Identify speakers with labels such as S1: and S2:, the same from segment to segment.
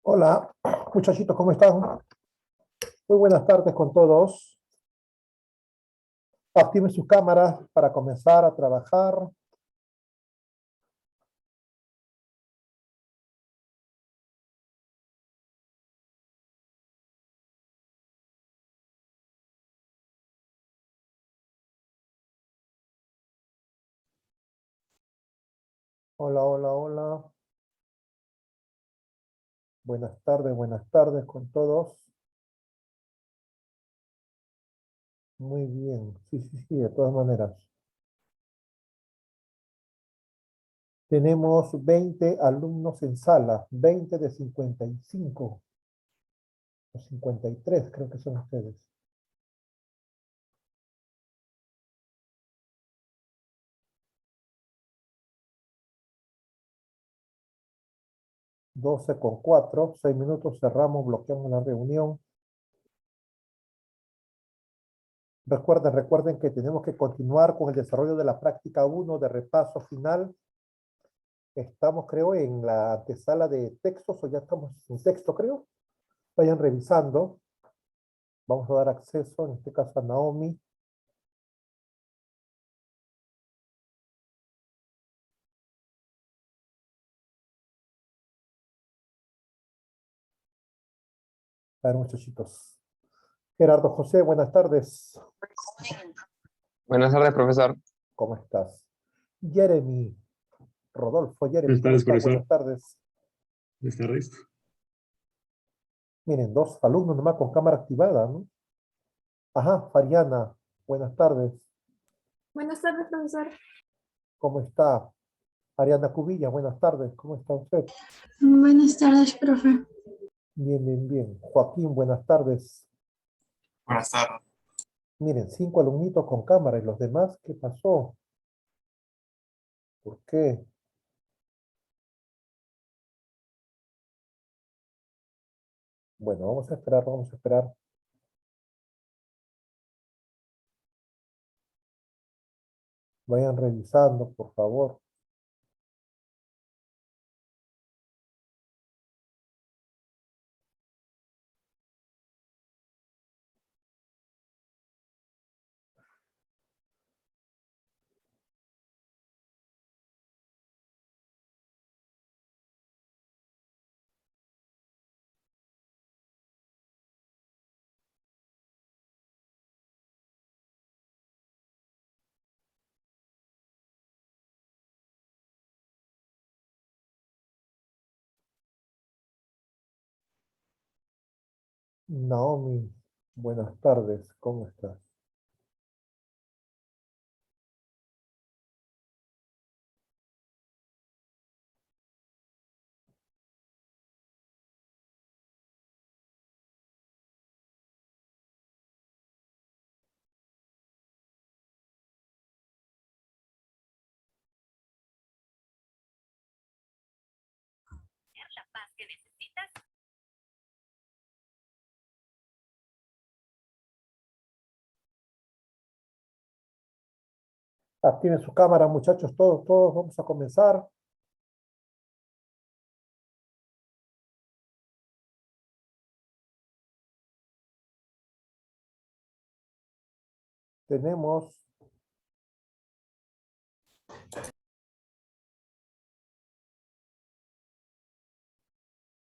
S1: Hola, muchachitos, ¿cómo están? Muy buenas tardes con todos. Activen sus cámaras para comenzar a trabajar. Hola, hola, hola. Buenas tardes con todos. Muy bien. Sí, sí, sí, de todas maneras. Tenemos 20 alumnos en sala, 20 de 55 o 53, creo que son ustedes. 12:04, 6 minutos, cerramos, bloqueamos la reunión. Recuerden que tenemos que continuar con el desarrollo de la práctica 1 de repaso final. Estamos, creo, en la antesala de textos, o ya estamos en texto, creo. Vayan revisando. Vamos a dar acceso, en este caso, a Naomi. A ver, muchachitos. Gerardo José, buenas tardes.
S2: Buenas tardes, profesor.
S1: ¿Cómo estás? Jeremy, Rodolfo, Jeremy,
S3: Buenas
S1: ¿cómo
S3: tardes,
S1: estás?
S3: profesor.
S1: Buenas tardes.
S3: Buenas tardes.
S1: Miren, dos alumnos nomás con cámara activada, ¿no? Ajá, Fariana, buenas tardes.
S4: Buenas tardes, profesor.
S1: ¿Cómo está? Ariana Cubilla, buenas tardes. ¿Cómo está usted?
S4: Buenas tardes, profe.
S1: Bien, bien, bien. Joaquín, buenas tardes.
S5: Buenas tardes.
S1: Miren, 5 alumnitos con cámara y los demás, ¿qué pasó? ¿Por qué? Bueno, vamos a esperar, vamos a esperar. Vayan revisando, por favor. Naomi, buenas tardes, ¿cómo estás? Activen su cámara, muchachos, todos, vamos a comenzar. Tenemos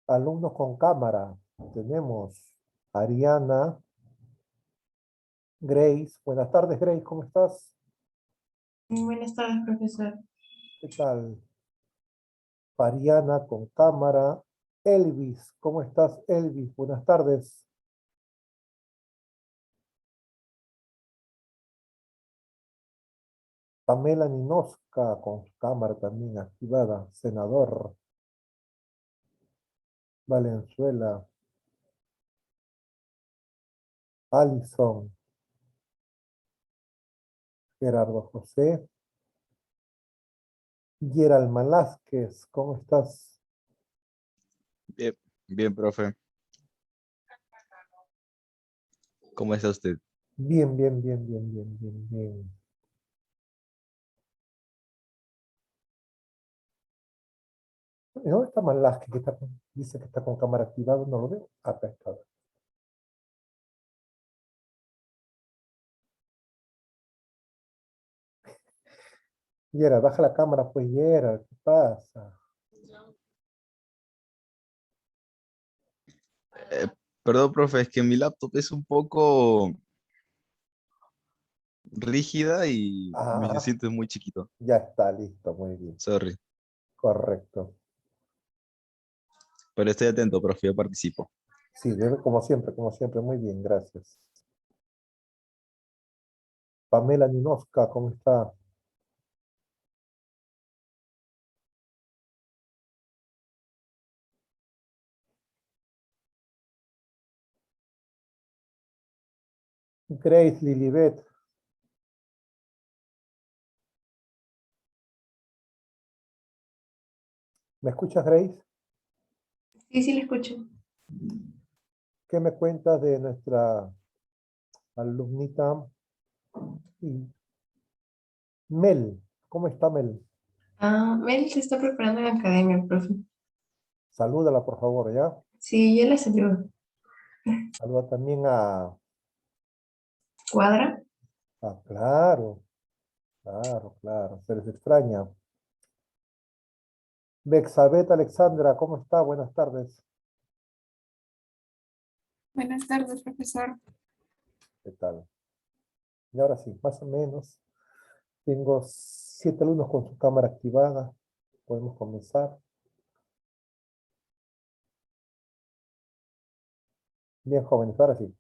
S1: alumnos con cámara. Tenemos Ariana, Grace. Buenas tardes, Grace, ¿cómo estás?
S4: Buenas tardes, profesor.
S1: ¿Qué tal? Fariana con cámara. Elvis, ¿cómo estás, Elvis? Buenas tardes. Pamela Ninoska con su cámara también activada. Senador Valenzuela. Alison. Gerardo José. Gerald Malásquez, ¿cómo estás?
S6: Bien, bien, profe. ¿Cómo está usted?
S1: Bien, bien, bien, bien, bien, bien, bien. No, está Malaski, que dice que está con cámara activada, no lo veo. Acá está. Yera, baja la cámara, pues Yera, ¿qué pasa?
S6: Perdón, profe, es que mi laptop es un poco rígida y me
S1: Ah,
S6: siento muy chiquito.
S1: ya está listo, muy bien.
S6: Sorry.
S1: Correcto.
S6: Pero estoy atento, profe, yo participo.
S1: Sí, como siempre, muy bien, gracias. Pamela Ninoska, ¿cómo está? Grace Lilibet. ¿Me escuchas, Grace?
S4: Sí, sí, le escucho.
S1: ¿Qué me cuentas de nuestra alumnita Mel? ¿Cómo está Mel?
S4: Ah, Mel se está preparando en la academia, profe.
S1: Salúdala, por favor, ¿ya?
S4: Sí, yo la saludo.
S1: Saluda también a...
S4: ¿Cuadra?
S1: Ah, claro, claro, se les extraña. Bexabeth Alexandra, ¿cómo está? Buenas tardes.
S4: Buenas tardes, profesor.
S1: ¿Qué tal? Y ahora sí, más o menos. Tengo 7 alumnos con su cámara activada. Podemos comenzar. Bien, jóvenes, ahora sí.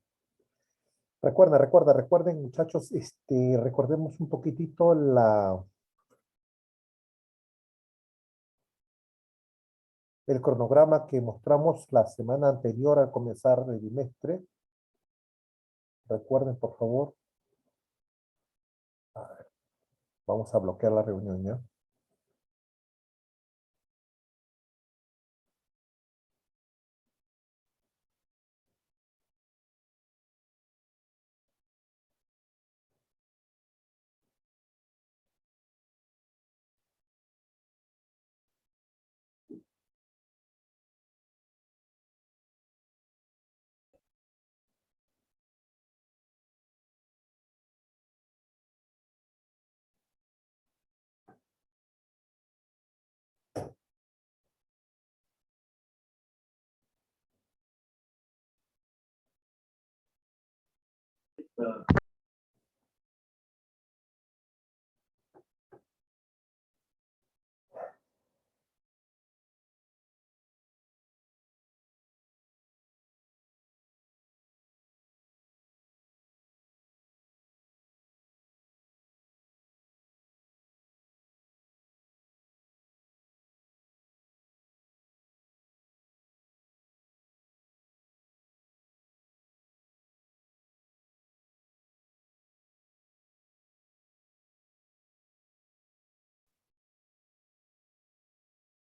S1: Recuerden, muchachos, recordemos un poquitito el cronograma que mostramos la semana anterior al comenzar el bimestre. Recuerden, por favor. A ver, vamos a bloquear la reunión, ¿ya?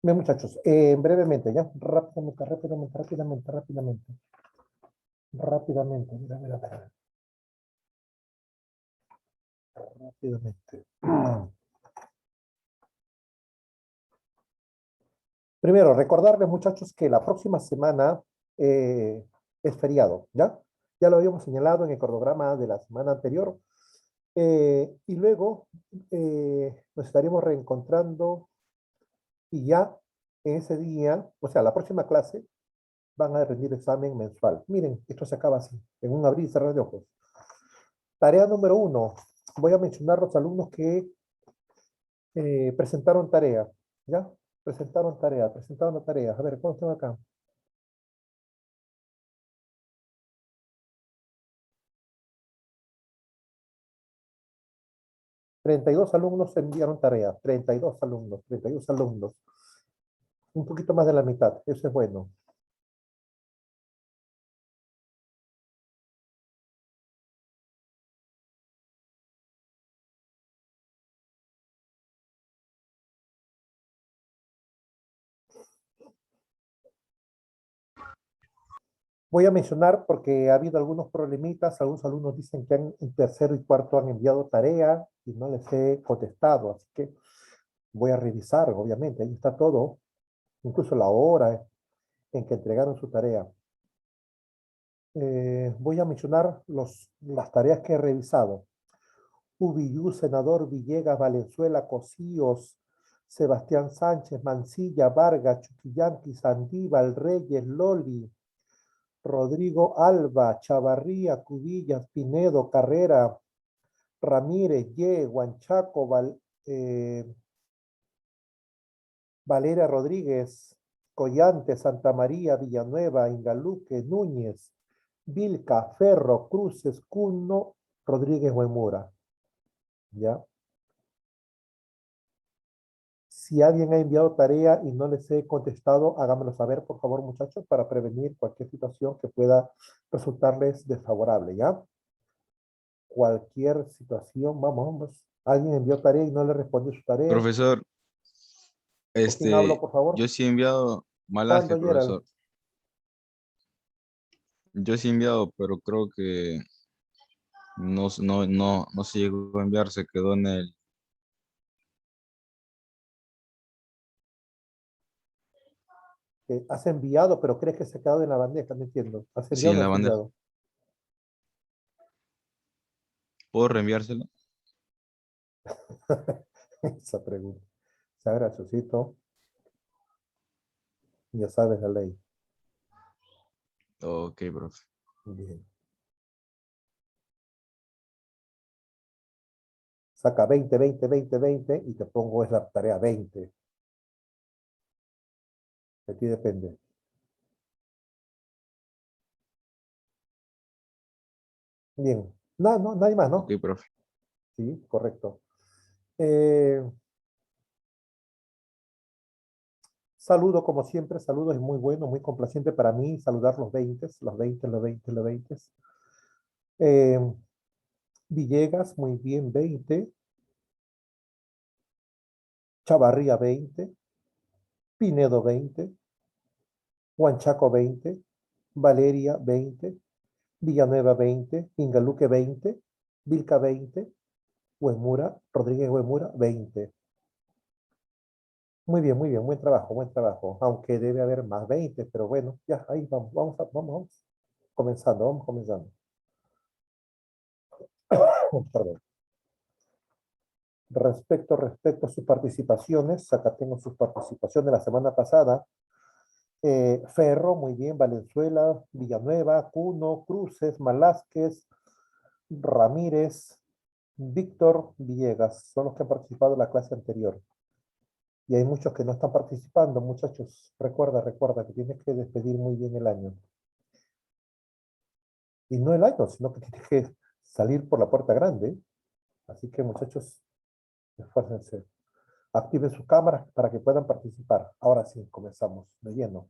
S1: Bien, muchachos, brevemente, ¿ya? Rápidamente, mira. Rápidamente. Primero, recordarles, muchachos, que la próxima semana es feriado, ¿ya? Ya lo habíamos señalado en el cronograma de la semana anterior. Y luego nos estaremos reencontrando y ya en ese día, o sea, la próxima clase, van a rendir examen mensual. Miren, esto se acaba así, en un abrir y cerrar de ojos. Tarea número 1. Voy a mencionar los alumnos que presentaron tarea, ¿ya? Presentaron la tarea. A ver, ¿cómo están acá? 32 alumnos enviaron tarea, 32 alumnos. Un poquito más de la mitad, eso es bueno. Voy a mencionar porque ha habido algunos problemitas, algunos alumnos dicen que en tercero y cuarto han enviado tarea y no les he contestado, así que voy a revisar, obviamente, ahí está todo. incluso la hora en que entregaron su tarea. Voy a mencionar las tareas que he revisado. Ubillú, Senador, Villegas, Valenzuela, Cosíos, Sebastián Sánchez, Mancilla, Vargas, Chuquillanqui, Sandíbal, Reyes, Loli, Rodrigo Alba, Chavarría, Cubillas, Pinedo, Carrera, Ramírez, Ye, Huanchaco, Valeria Rodríguez, Collante, Santa María, Villanueva, Ingaluque, Núñez, Vilca, Ferro, Cruces, Cuno, Rodríguez Huemura. ¿Ya? Si alguien ha enviado tarea y no les he contestado, háganmelo saber, por favor, muchachos, para prevenir cualquier situación que pueda resultarles desfavorable, ¿ya? Cualquier situación, vamos. Alguien envió tarea y no le respondió su tarea.
S6: Profesor,
S1: ¿Con quién hablo, por favor?
S6: yo sí he enviado
S1: ¿Cuándo,
S6: Malaje,
S1: Gerald?
S6: profesor. Yo sí he enviado, pero creo que no se llegó a enviar, se quedó en el...
S1: Has enviado, pero crees que se ha quedado en la bandeja, no entiendo. ¿Has
S6: Sí,
S1: enviado o
S6: en
S1: no
S6: la
S1: has
S6: bandeja.
S1: enviado?
S6: ¿Puedo reenviárselo?
S1: Esa pregunta. Sea graciosito, ya sabes la ley.
S6: Ok, profe.
S1: Bien. Saca 20, 20, 20, 20 y te pongo esa tarea 20. De ti depende. Bien. No, nadie más,
S6: Ok,
S1: ¿no?
S6: profe.
S1: Sí, correcto. Eh, Saludo como siempre, saludo es muy bueno, muy complaciente para mí saludar los 20, los 20, los 20, los 20. Eh, Villegas, muy bien, 20. Chavarría, 20. Pinedo, 20. Huanchaco, 20. Valeria, 20. Villanueva, 20. Ingaluque, 20. Vilca, 20. Huemura, Rodríguez Huemura, 20. Muy bien, buen trabajo, buen trabajo. Aunque debe haber más 20, pero bueno, ya, ahí vamos, vamos. Comenzando, vamos comenzando. Perdón. Respecto a sus participaciones, acá tengo sus participaciones la semana pasada. Ferro, muy bien, Valenzuela, Villanueva, Cuno, Cruces, Malásquez, Ramírez, Víctor, Villegas, son los que han participado en la clase anterior. Y hay muchos que no están participando, muchachos. Recuerda que tienes que despedir muy bien el año. Y no el año, sino que tienes que salir por la puerta grande. Así que, muchachos, esfuércense. Activen sus cámaras para que puedan participar. Ahora sí, comenzamos de lleno,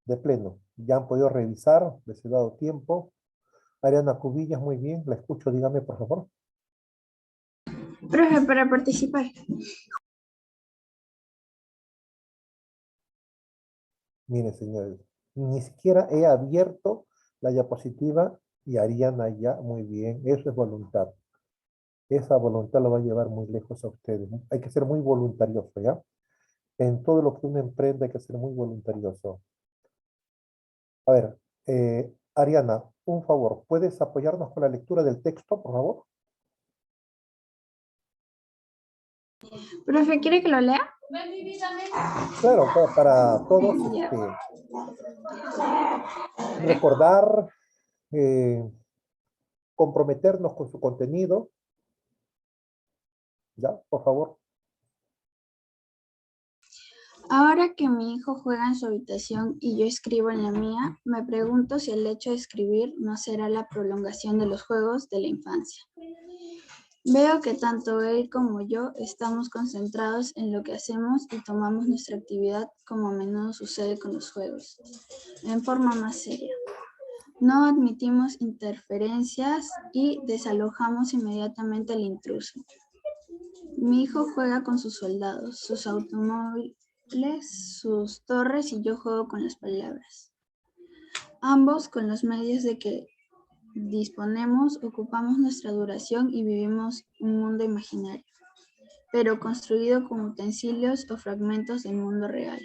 S1: de pleno. Ya han podido revisar, les he dado tiempo. Ariana Cubillas, muy bien, la escucho, dígame por favor.
S3: Profe, para participar.
S1: Miren, señores, ni siquiera he abierto la diapositiva y Ariana ya, muy bien, eso es voluntad. Esa voluntad lo va a llevar muy lejos a ustedes. Hay que ser muy voluntarioso, ¿ya? En todo lo que uno emprende hay que ser muy voluntarioso. A ver, Ariana, un favor, ¿puedes apoyarnos con la lectura del texto, por favor?
S3: Profe, ¿quiere que lo lea?
S1: Claro, para todos
S3: Ya.
S1: recordar, eh, comprometernos con su contenido. ¿Ya? Por favor.
S3: Ahora que mi hijo juega en su habitación y yo escribo en la mía, me pregunto si el hecho de escribir no será la prolongación de los juegos de la infancia. Veo que tanto él como yo estamos concentrados en lo que hacemos y tomamos nuestra actividad como a menudo sucede con los juegos, en forma más seria. No admitimos interferencias y desalojamos inmediatamente al intruso. Mi hijo juega con sus soldados, sus automóviles, sus torres y yo juego con las palabras. Ambos, con los medios de que disponemos, ocupamos nuestra duración y vivimos un mundo imaginario, pero construido con utensilios o fragmentos del mundo real.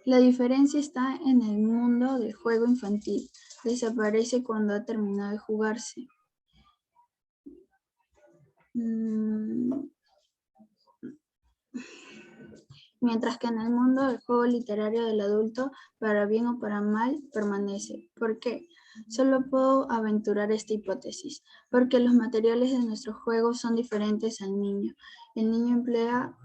S3: La diferencia está en el mundo del juego infantil. Desaparece cuando ha terminado de jugarse. Mientras que en el mundo del juego literario del adulto, para bien o para mal, permanece. ¿Por qué? Solo puedo aventurar esta hipótesis, porque los materiales de nuestro juego son diferentes al niño. El niño emplea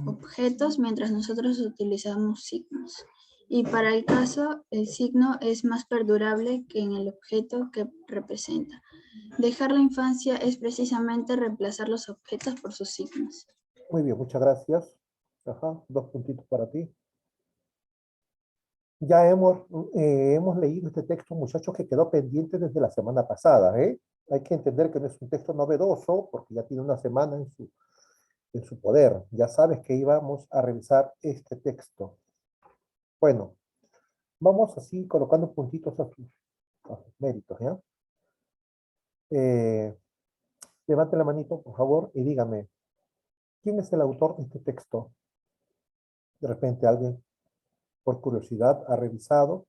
S3: objetos mientras nosotros utilizamos signos. Y para el caso, el signo es más perdurable que en el objeto que representa. Dejar la infancia es precisamente reemplazar los objetos por sus signos.
S1: Muy bien, muchas gracias. Ajá, 2 puntitos para ti. Ya hemos leído este texto, muchachos, que quedó pendiente desde la semana pasada, ¿eh? Hay que entender que no es un texto novedoso porque ya tiene una semana en su poder. Ya sabes que íbamos a revisar este texto. Bueno, vamos así colocando puntitos a sus méritos, ¿ya? Levante la manito, por favor, y dígame, ¿quién es el autor de este texto? De repente alguien, por curiosidad, ha revisado.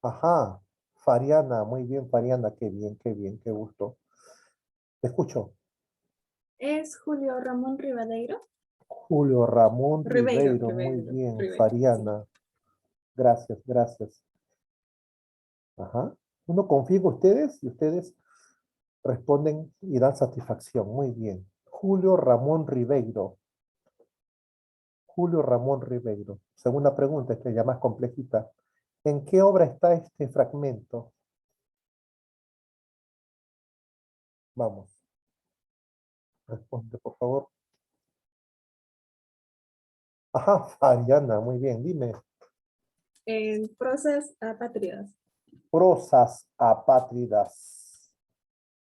S1: Ajá, Fariana, muy bien, Fariana, qué bien, qué gusto. Te escucho.
S7: Es Julio Ramón Rivadeiro.
S1: Julio Ramón
S7: Ribeiro,
S1: Ribeiro, muy bien,
S7: Ribeiro, sí.
S1: Fariana. Gracias, gracias. Ajá. Uno confía en ustedes y ustedes responden y dan satisfacción. Muy bien. Julio Ramón Ribeiro. Julio Ramón Ribeiro. Segunda pregunta, esta ya más complejita. ¿En qué obra está este fragmento? Vamos. Responde, por favor. Ajá, Fariana, muy bien. Dime.
S7: En Prosas apátridas.
S1: Prosas apátridas.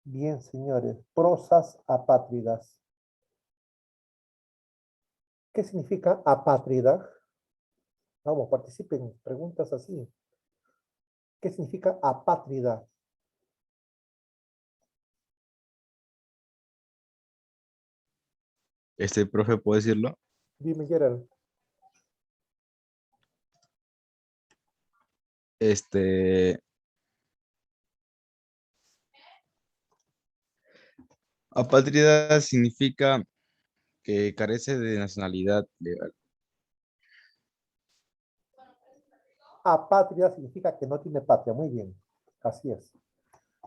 S1: Bien, señores. Prosas apátridas. ¿Qué significa apátrida? Vamos, participen. Preguntas así. ¿Qué significa apátrida?
S6: Profe, ¿puedo decirlo?
S1: Dime, Gerald.
S6: Este, apátrida significa que carece de nacionalidad legal.
S1: Apátrida significa que no tiene patria. Muy bien. Así es.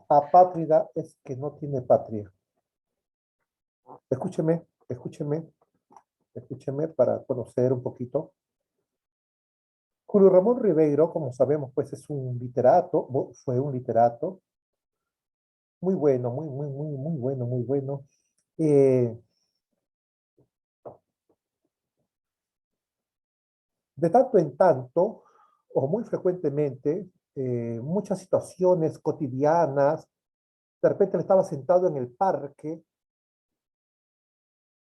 S1: Apátrida es que no tiene patria. Escúcheme, escúcheme, escúcheme para conocer un poquito. Julio Ramón Ribeiro, como sabemos, pues es un literato, fue un literato muy bueno, muy bueno, muy bueno. Eh, de tanto en tanto, o muy frecuentemente, muchas situaciones cotidianas, de repente él estaba sentado en el parque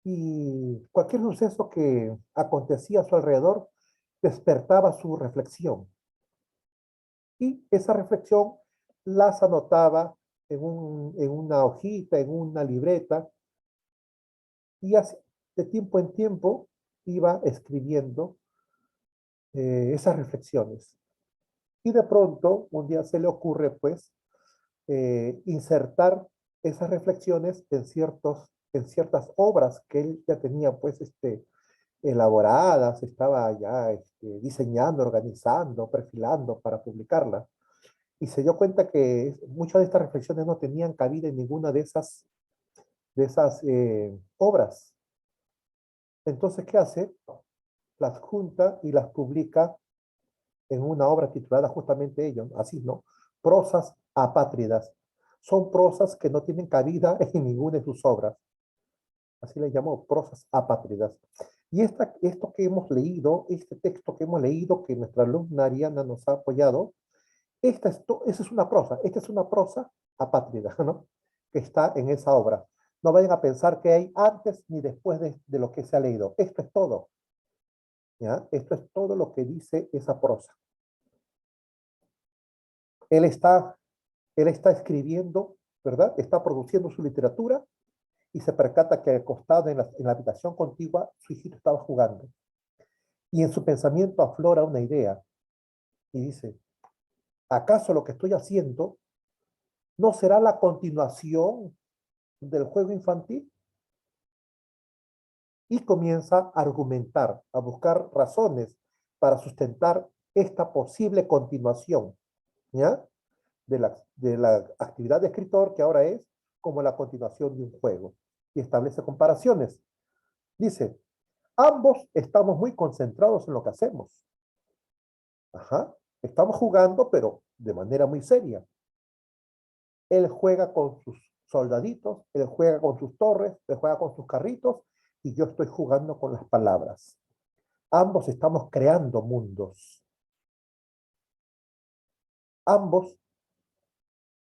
S1: y cualquier suceso que acontecía a su alrededor despertaba su reflexión. Y esa reflexión las anotaba en una hojita, en una libreta, y así, de tiempo en tiempo, iba escribiendo esas reflexiones. Y de pronto, un día se le ocurre, pues, insertar esas reflexiones en ciertas obras que él ya tenía, pues, elaboradas, estaba ya diseñando, organizando, perfilando para publicarlas. Y se dio cuenta que muchas de estas reflexiones no tenían cabida en ninguna de esas obras. Entonces, ¿qué hace? Las junta y las publica en una obra titulada justamente ello, así, ¿no? Prosas apátridas. Son prosas que no tienen cabida en ninguna de sus obras. Así le llamó, prosas apátridas. Y esto que hemos leído, este texto que hemos leído, que nuestra alumna Ariana nos ha apoyado, esa es una prosa apátrida, ¿no? Que está en esa obra. No vayan a pensar que hay antes ni después de lo que se ha leído. Esto es todo. ¿Ya? Esto es todo lo que dice esa prosa. Él está, él está escribiendo, ¿verdad? Está produciendo su literatura y se percata que acostado en la habitación contigua, su hijito estaba jugando. Y en su pensamiento aflora una idea y dice, ¿acaso lo que estoy haciendo no será la continuación del juego infantil? Y comienza a argumentar, a buscar razones para sustentar esta posible continuación, ¿ya? De la actividad de escritor, que ahora es como la continuación de un juego. Y establece comparaciones. Dice, ambos estamos muy concentrados en lo que hacemos. Ajá. Estamos jugando, pero de manera muy seria. Él juega con sus soldaditos, él juega con sus torres, él juega con sus carritos, y yo estoy jugando con las palabras. Ambos estamos creando mundos. Ambos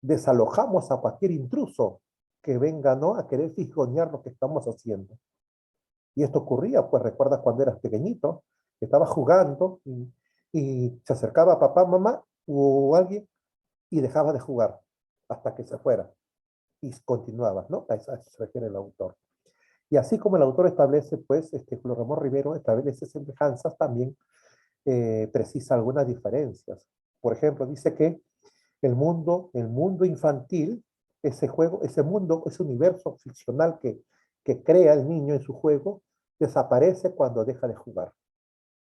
S1: desalojamos a cualquier intruso que venga, ¿no?, a querer fisgonear lo que estamos haciendo. Y esto ocurría, pues recuerdas cuando eras pequeñito, que estabas jugando y se acercaba a papá, mamá o alguien y dejaba de jugar hasta que se fuera. Y continuaba, ¿no? A eso se refiere el autor. Y así como el autor establece, pues, Julio Ramón Rivero establece semejanzas, también precisa algunas diferencias. Por ejemplo, dice que el mundo infantil, ese juego, ese mundo, ese universo ficcional que crea el niño en su juego, desaparece cuando deja de jugar.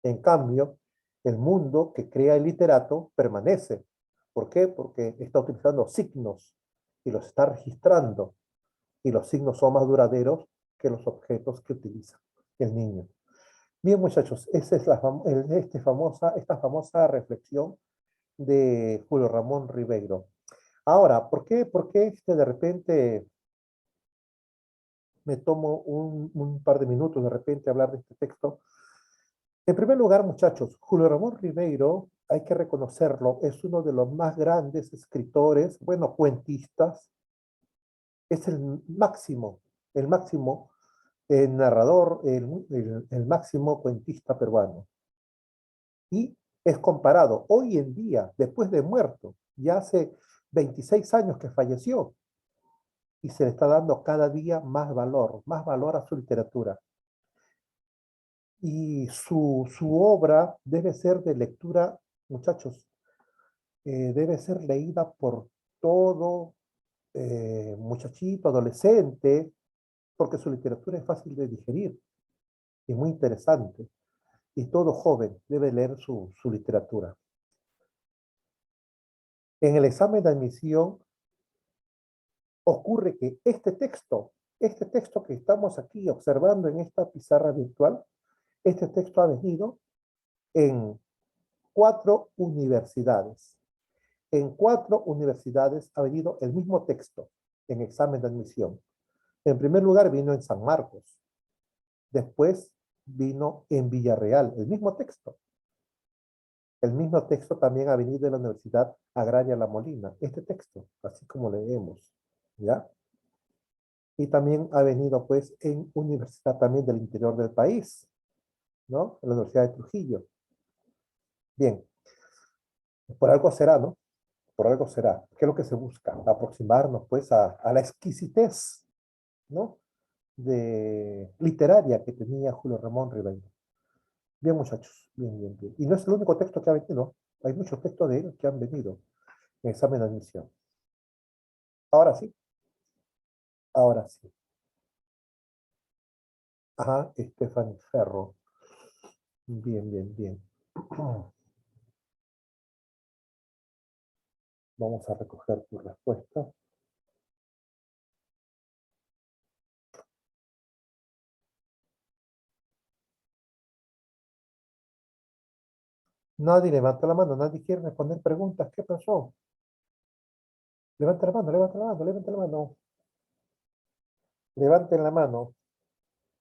S1: En cambio, el mundo que crea el literato permanece. ¿Por qué? Porque está utilizando signos y los está registrando. Y los signos son más duraderos que los objetos que utiliza el niño. Bien, muchachos, esa es esta famosa reflexión de Julio Ramón Ribeiro. Ahora, ¿por qué de repente me tomo un par de minutos de repente hablar de este texto? En primer lugar, muchachos, Julio Ramón Ribeiro, hay que reconocerlo, es uno de los más grandes escritores, bueno, cuentistas, es el máximo narrador, el máximo cuentista peruano. Y es comparado hoy en día, después de muerto, ya hace 26 años que falleció, y se le está dando cada día más valor a su literatura. Y su obra debe ser de lectura, muchachos, debe ser leída por todo muchachito, adolescente, porque su literatura es fácil de digerir y muy interesante. Y todo joven debe leer su literatura. En el examen de admisión ocurre que este texto que estamos aquí observando en esta pizarra virtual, este texto ha venido en 4 universidades. En 4 universidades ha venido el mismo texto en examen de admisión. En primer lugar vino en San Marcos. Después vino en Villarreal, el mismo texto. El mismo texto también ha venido en la Universidad Agraria La Molina, este texto, así como leemos, ¿ya? Y también ha venido, pues, en universidad también del interior del país, ¿no? En la Universidad de Trujillo. Bien, por algo será, ¿no? Por algo será. ¿Qué es lo que se busca? Aproximarnos, pues, a la exquisitez, ¿no?, literaria que tenía Julio Ramón Ribeiro. Bien, muchachos, bien, bien, bien. Y no es el único texto que ha venido, hay muchos textos de él que han venido en examen de admisión. Ahora sí, ahora sí. Ajá, Stephanie Ferro. Bien, bien, bien. Vamos a recoger tu respuesta. Nadie levanta la mano, nadie quiere responder preguntas. ¿Qué pasó? Levanta la mano, levanta la mano, levanta la mano. Levanten la mano.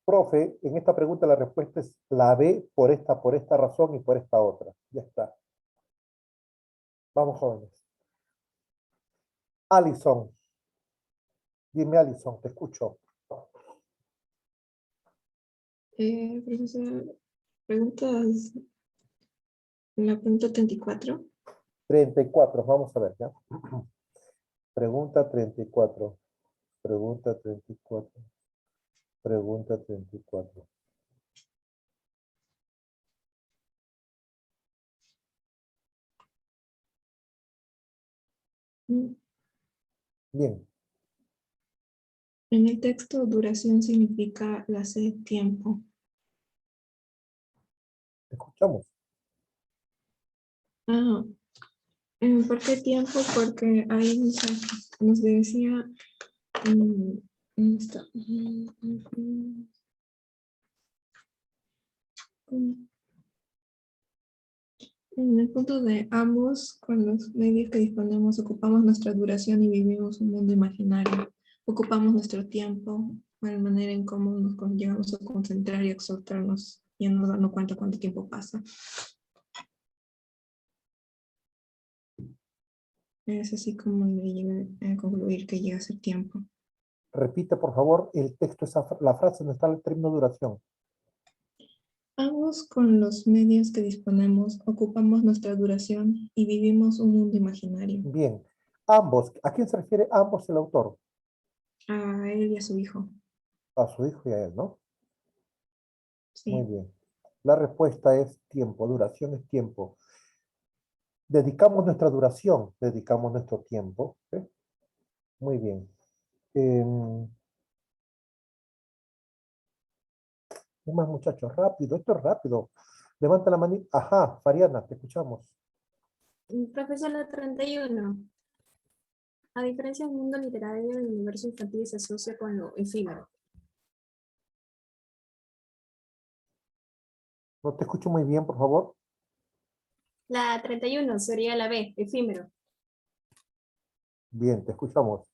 S1: Profe, en esta pregunta la respuesta es la B por esta razón y por esta otra. Ya está. Vamos, jóvenes. Alison. Dime, Alison, te escucho.
S4: Profesor, preguntas, la pregunta 34.
S1: 34, vamos a ver, ¿ya? Pregunta 34. Pregunta 34. Pregunta 34.
S4: Mm,
S1: Bien,
S4: En el texto, duración significa la C, tiempo.
S1: escuchamos.
S4: Ah, ¿por qué tiempo? Porque ahí nos decía, ¿dónde está? En el punto de ambos, con los medios que disponemos, ocupamos nuestra duración y vivimos un mundo imaginario. Ocupamos nuestro tiempo, la manera en cómo llegamos a concentrar y exaltarnos, y no darnos cuenta cuánto tiempo pasa. Es así como le llega a concluir que llega a ser tiempo.
S1: Repite, por favor, el texto, la frase donde está el término duración.
S4: Ambos con los medios que disponemos ocupamos nuestra duración y vivimos un mundo imaginario.
S1: Bien. Ambos. ¿A quién se refiere ambos el autor?
S4: A él y a su hijo.
S1: A su hijo y a él, ¿no? Muy
S4: Sí.
S1: bien. La respuesta es tiempo. Duración es tiempo. Dedicamos nuestra duración, dedicamos nuestro tiempo. ¿Sí? Muy bien. ¿Qué más, muchachos? Rápido, esto es rápido. Levanta la mano. Ajá, Fariana, te escuchamos.
S7: Profesor, la 31. A diferencia del mundo literario, el universo infantil se asocia con lo efímero.
S1: No te escucho muy bien, por favor.
S7: La 31 sería la B, efímero.
S1: Bien, te escuchamos.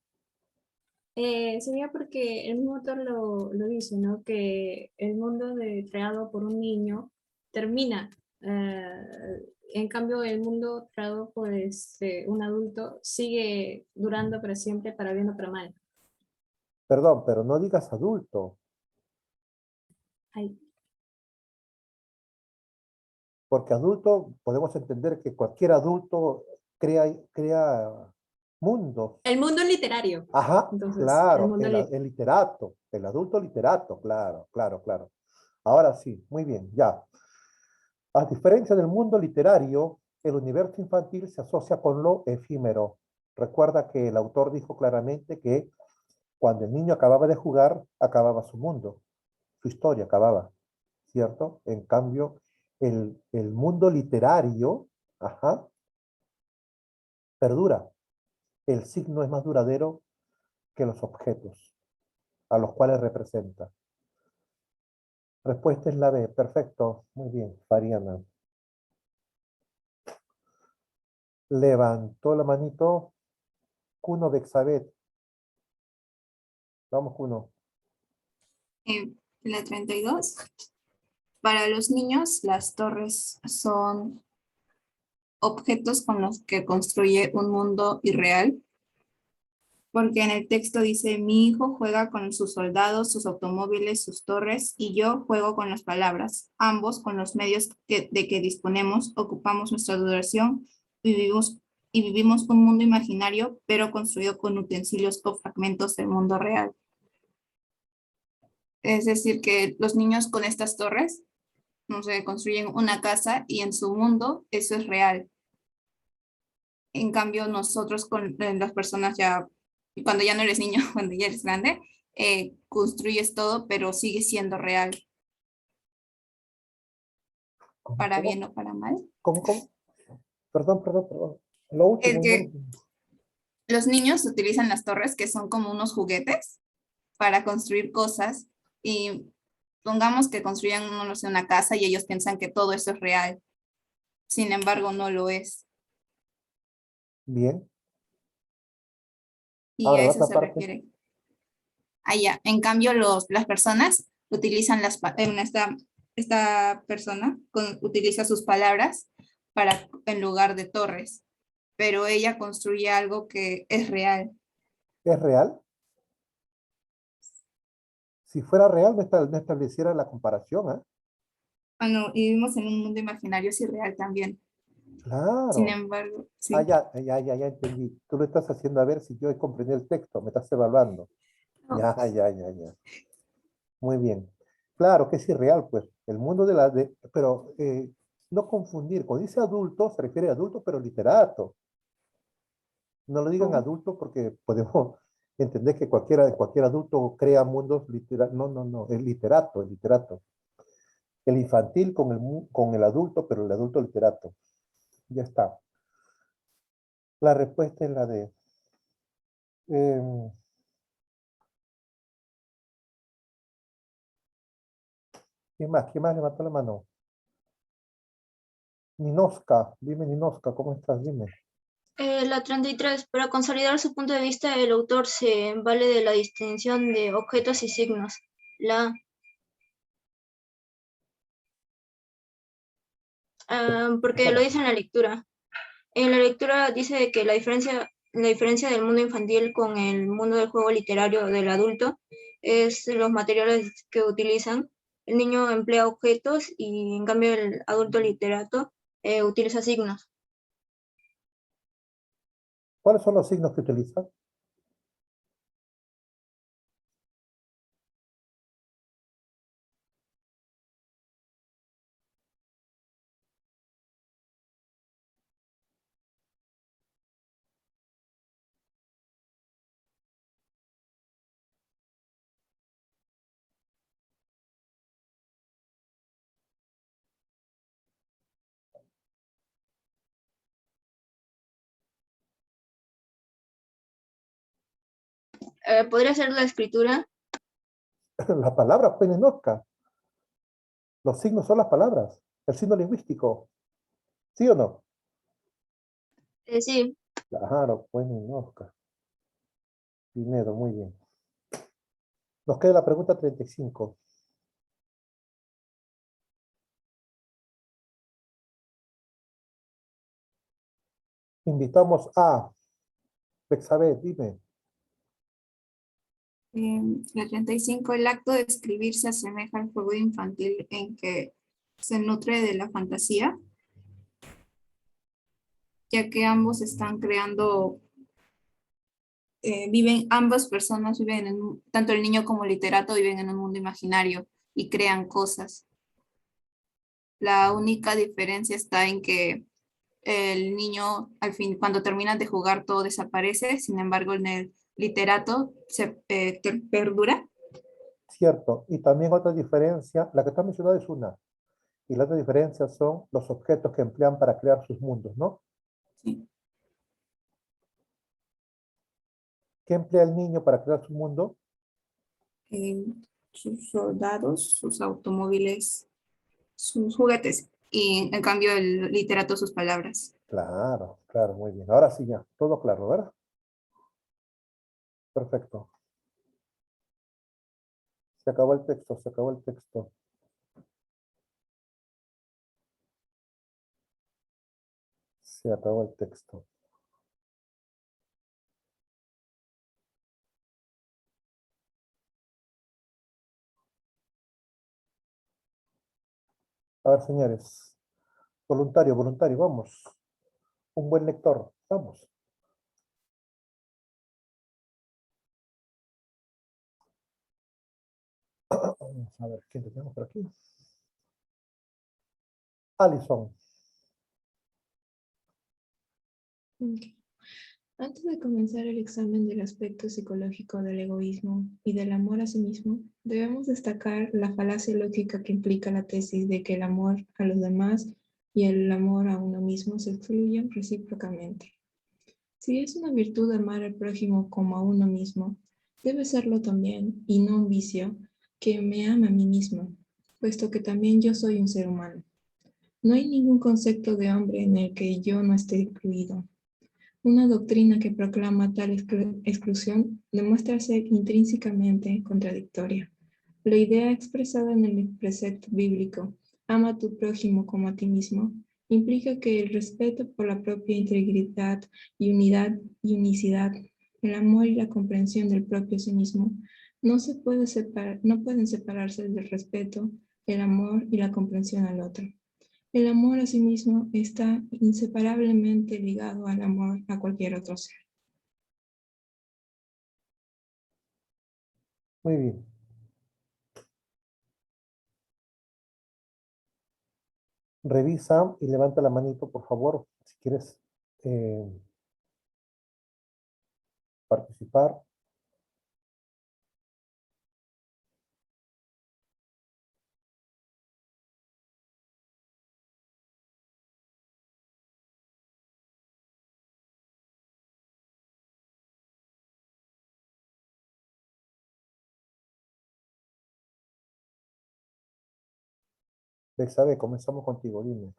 S7: Sería porque el mismo autor lo dice, ¿no? Que el mundo creado por un niño termina. En cambio, el mundo creado por un adulto sigue durando para siempre, para bien o para mal.
S1: Perdón, pero no digas adulto,
S7: Ay,
S1: porque adulto podemos entender que cualquier adulto crea mundos.
S7: el mundo literario.
S1: Ajá,
S7: Entonces, el
S1: claro,
S7: mundo
S1: el literato, el adulto literato, claro, claro, claro. Ahora sí, muy bien, ya. A diferencia del mundo literario, el universo infantil se asocia con lo efímero. Recuerda que el autor dijo claramente que cuando el niño acababa de jugar, acababa su mundo, su historia acababa, ¿cierto? En cambio, el mundo literario, ajá, perdura. El signo es más duradero que los objetos a los cuales representa. Respuesta es la B. Perfecto. Muy bien, Fariana. Levantó la manito Kuno Bexabet. Vamos, Kuno.
S8: La 32. Para los niños, las torres son objetos con los que construye un mundo irreal, porque en el texto dice, mi hijo juega con sus soldados, sus automóviles, sus torres, y yo juego con las palabras. Ambos, con los medios de que disponemos, ocupamos nuestra duración y vivimos un mundo imaginario, pero construido con utensilios o fragmentos del mundo real. Es decir, que los niños con estas torres, no sé, construyen una casa y en su mundo eso es real. En cambio, nosotros con las personas ya, cuando ya no eres niño, cuando ya eres grande, construyes todo, pero sigue siendo real,
S1: ¿Cómo,
S8: para
S1: cómo,
S8: bien o para mal.
S1: cómo? Perdón, perdón, perdón. Lo
S8: Es
S1: último,
S8: que los niños utilizan las torres, que son como unos juguetes, para construir cosas, y pongamos que construyan, no sé, una casa y ellos piensan que todo eso es real. Sin embargo, no lo es.
S1: bien.
S8: Y
S1: Ahora
S8: a
S1: la
S8: eso
S1: otra
S8: se
S1: parte.
S8: refiere. Allá. En cambio, las personas utilizan esta persona utiliza sus palabras en lugar de torres, pero ella construye algo que es real.
S1: ¿Es real? Si fuera real, no estableciera la comparación, ¿ah?
S8: Bueno, y vivimos en un mundo imaginario, es irreal también. Sin
S1: Claro.
S8: embargo,
S1: Ah,
S8: sí.
S1: ya entendí. Tú lo estás haciendo a ver si yo he comprendido el texto, me estás evaluando.
S8: No,
S1: Ya. Muy bien. Claro que es irreal, pues. El mundo pero no confundir. Cuando dice adulto, se refiere a adulto, pero literato. No lo digan adulto porque podemos entender que cualquier adulto crea mundos literarios. No, no, no, el literato, el literato. El infantil con el adulto, pero el adulto literato. Ya está. La respuesta es la de... ¿quién más? ¿Quién más levantó la mano? Ninoska, dime Ninoska, ¿cómo estás? Dime.
S9: La 33. Para consolidar su punto de vista, el autor se vale de la distinción de objetos y signos. Porque lo dice en la lectura. En la lectura dice de que la diferencia del mundo infantil con el mundo del juego literario del adulto es los materiales que utilizan. El niño emplea objetos y en cambio el adulto literato utiliza signos.
S1: ¿Cuáles son los signos que utilizan?
S9: ¿Podría ser la escritura?
S1: Las palabras, pues Ninoska. Los signos son las palabras. El signo lingüístico. ¿Sí o no?
S9: Sí.
S1: Claro, pues Ninoska. Pinedo, muy bien. Nos queda la pregunta 35. Invitamos a Bexabeth, dime.
S8: La 35, el acto de escribir se asemeja al juego infantil en que se nutre de la fantasía, ya que ambos están creando, ambas personas viven tanto el niño como el literato viven en un mundo imaginario y crean cosas. La única diferencia está en que el niño, al fin, cuando terminan de jugar, todo desaparece. Sin embargo, en el literato perdura.
S1: Cierto. Y también otra diferencia, la que está mencionada es una. Y la otra diferencia son los objetos que emplean para crear sus mundos, ¿no?
S8: Sí.
S1: ¿Qué emplea el niño para crear su mundo?
S8: Sus soldados, sus automóviles, sus juguetes. Y en cambio, el literato, sus palabras.
S1: Claro, claro, muy bien. Ahora sí ya, todo claro, ¿verdad? Perfecto. Se acabó el texto, se acabó el texto. Se acabó el texto. A ver, señores. Voluntario, voluntario, vamos. Un buen lector, vamos. Vamos a ver, ¿quién tenemos por aquí? Alison.
S4: Ok. Antes de comenzar el examen del aspecto psicológico del egoísmo y del amor a sí mismo, debemos destacar la falacia lógica que implica la tesis de que el amor a los demás y el amor a uno mismo se excluyen recíprocamente. Si es una virtud amar al prójimo como a uno mismo, debe serlo también, y no un vicio, que me ama a mí mismo, puesto que también yo soy un ser humano. No hay ningún concepto de hombre en el que yo no esté incluido. Una doctrina que proclama tal exclusión demuestra ser intrínsecamente contradictoria. La idea expresada en el precepto bíblico, ama a tu prójimo como a ti mismo, implica que el respeto por la propia integridad y unidad y unicidad, el amor y la comprensión del propio sí mismo, no pueden separarse del respeto, el amor y la comprensión al otro. El amor a sí mismo está inseparablemente ligado al amor a cualquier otro ser.
S1: Muy bien. Revisa y levanta la manito, por favor, si quieres participar. Betsabe, comenzamos contigo, dime.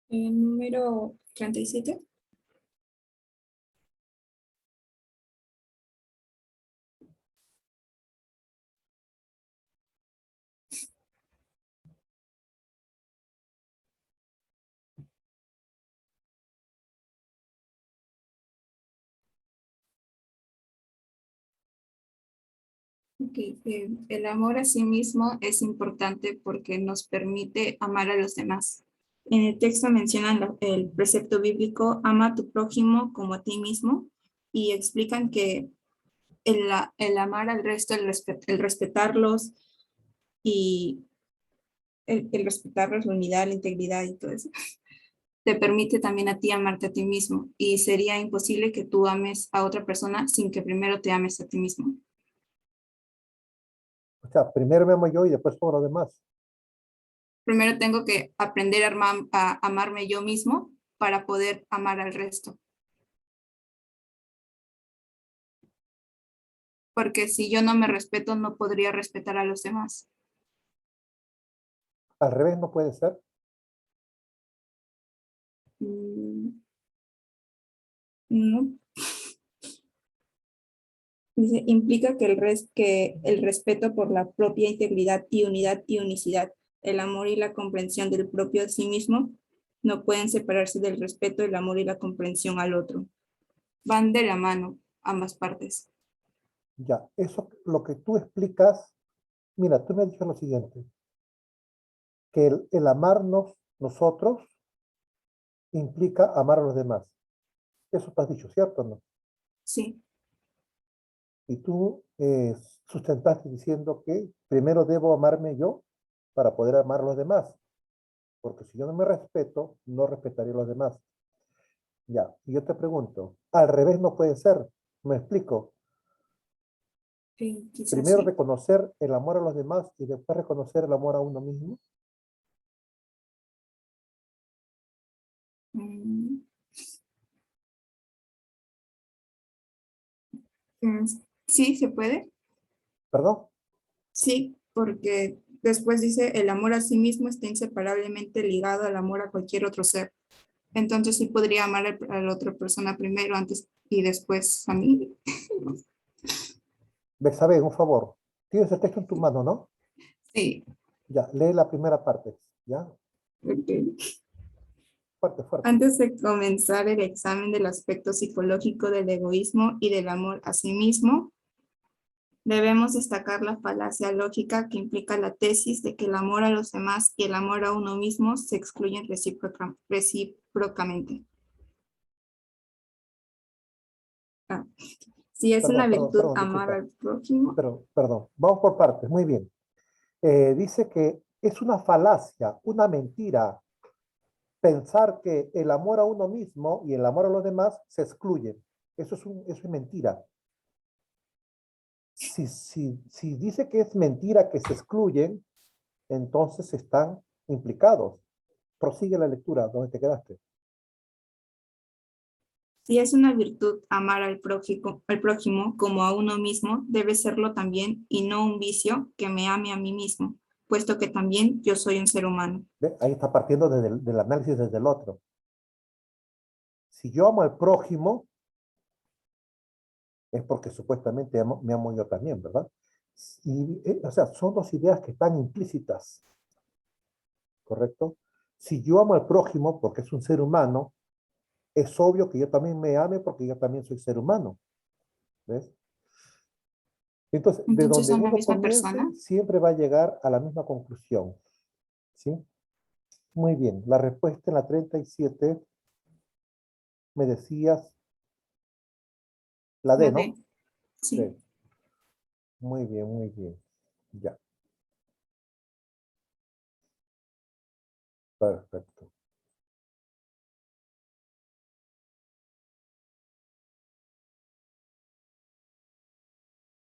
S8: Número 37. Ok, el amor a sí mismo es importante porque nos permite amar a los demás. En el texto mencionan el precepto bíblico, ama a tu prójimo como a ti mismo, y explican que el amar al resto, el respetarlos y el respetarlos, la unidad, la integridad y todo eso, te permite también a ti amarte a ti mismo. Y sería imposible que tú ames a otra persona sin que primero te ames a ti mismo.
S1: O sea, primero me amo yo y después todo lo demás.
S8: Primero tengo que aprender a amarme yo mismo para poder amar al resto. Porque si yo no me respeto, no podría respetar a los demás.
S1: Al revés no puede ser.
S8: No. Dice, implica que el respeto por la propia integridad y unidad y unicidad, el amor y la comprensión del propio a sí mismo, no pueden separarse del respeto, el amor y la comprensión al otro. Van de la mano, ambas partes.
S1: Ya, eso lo que tú explicas, mira, tú me has dicho lo siguiente, que el amarnos nosotros implica amar a los demás. Eso te has dicho, ¿cierto o no?
S8: Sí.
S1: Y tú sustentaste diciendo que primero debo amarme yo para poder amar a los demás. Porque si yo no me respeto, no respetaré a los demás. Ya, y yo te pregunto, al revés no puede ser. ¿Me explico?
S8: Quizás
S1: Primero
S8: sí.
S1: reconocer el amor a los demás y después reconocer el amor a uno mismo.
S8: Mm, Sí, se puede.
S1: ¿Perdón?
S8: Sí, porque después dice, el amor a sí mismo está inseparablemente ligado al amor a cualquier otro ser. Entonces sí podría amar a la otra persona primero, antes y después a mí.
S1: Betsabe, un favor. Tienes el texto en tu mano, ¿no?
S8: Sí.
S1: Ya, lee la primera parte. ¿Ya?
S8: Ok.
S1: Fuerte, fuerte.
S8: Antes de comenzar el examen del aspecto psicológico del egoísmo y del amor a sí mismo, debemos destacar la falacia lógica que implica la tesis de que el amor a los demás y el amor a uno mismo se excluyen recíprocamente. Ah, si es una virtud amar
S1: Disculpa.
S8: al prójimo,
S1: Perdón. Vamos por partes. Muy bien. Dice que es una falacia, una mentira, pensar que el amor a uno mismo y el amor a los demás se excluyen. Eso es mentira. Si dice que es mentira que se excluyen, entonces están implicados. Prosigue la lectura, donde te quedaste.
S8: si es una virtud amar al prójimo como a uno mismo, debe serlo también y no un vicio que me ame a mí mismo, puesto que también yo soy un ser humano.
S1: ¿Ve? Ahí está partiendo del análisis desde el otro. Si yo amo al prójimo, es porque supuestamente me amo yo también, ¿verdad? Y, o sea, son dos ideas que están implícitas, ¿correcto? Si yo amo al prójimo porque es un ser humano, es obvio que yo también me ame porque yo también soy ser humano, ¿ves? Entonces, de
S8: Entonces
S1: donde
S8: son la
S1: uno
S8: misma
S1: comience,
S8: persona.
S1: siempre va a llegar a la misma conclusión, ¿sí? Muy bien, la respuesta en la 37 me decías la D,
S8: La D.
S1: ¿no?
S8: Sí.
S1: Sí. Muy bien, muy bien. Ya, perfecto.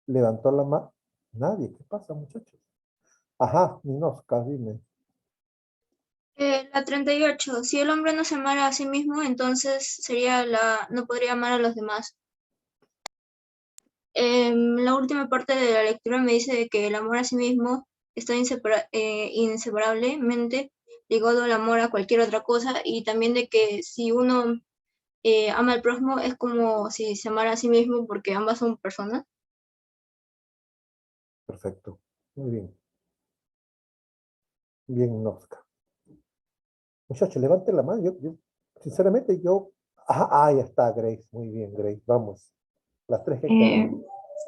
S1: Levantó la mano. Nadie. ¿Qué pasa, muchachos? Ajá, Ninoska, dime.
S9: La 38. Si el hombre no se amara a sí mismo, entonces no podría amar a los demás. La última parte de la lectura me dice de que el amor a sí mismo está inseparablemente ligado al amor a cualquier otra cosa, y también de que si uno ama al prójimo es como si se amara a sí mismo, porque ambas son personas.
S1: Perfecto. Muy bien. Bien, Ninoska. Muchachos, levanten la mano. Sinceramente, ahí está, Grace. Muy bien, Grace. Vamos. Las tres que quedan.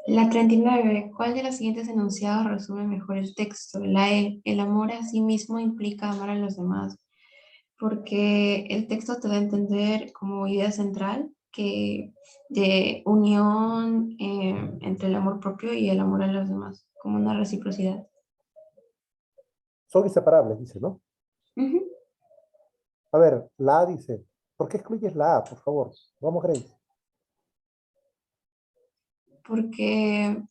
S10: La 39. ¿Cuál de los siguientes enunciados resume mejor el texto? La E. El amor a sí mismo implica amar a los demás, porque el texto te da a entender como idea central que de unión entre el amor propio y el amor a los demás, como una reciprocidad.
S1: Son inseparables, dice, ¿no?
S10: Ujú.
S1: A ver, la A dice. ¿Por qué excluyes la A, por favor? Vamos, Grace.
S10: Porque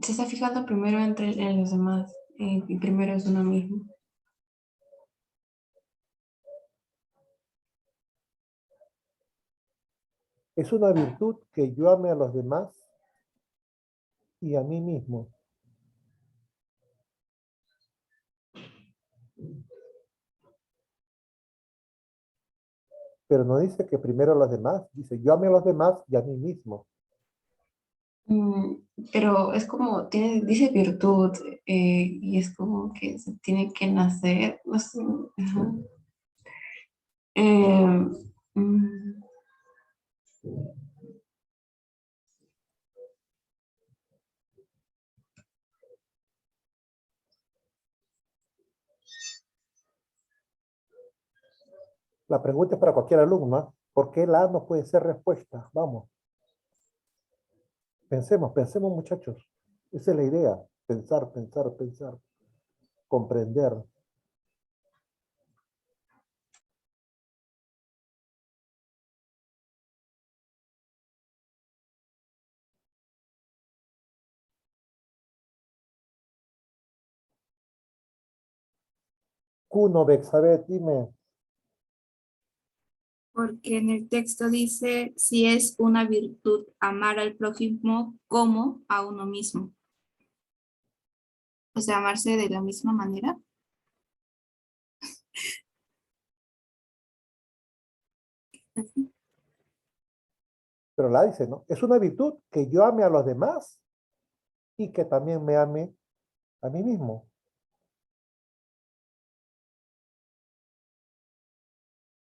S10: se está fijando primero en los demás y primero es uno mismo.
S1: Es una virtud que yo ame a los demás y a mí mismo. Pero no dice que primero a los demás, dice yo ame a los demás y a mí mismo.
S10: Pero es como, dice virtud y es como que se tiene que nacer. No sé, ajá. Mm,
S1: La pregunta es para cualquier alumno, ¿ah? ¿Por qué la A no puede ser respuesta? Vamos. Pensemos, muchachos. Esa es la idea. Pensar, pensar, pensar. Comprender. Kuno, Bexabet, dime.
S8: Porque en el texto dice si es una virtud amar al prójimo como a uno mismo. O sea, amarse de la misma manera.
S1: Pero la A dice, ¿no? Es una virtud que yo ame a los demás y que también me ame a mí mismo.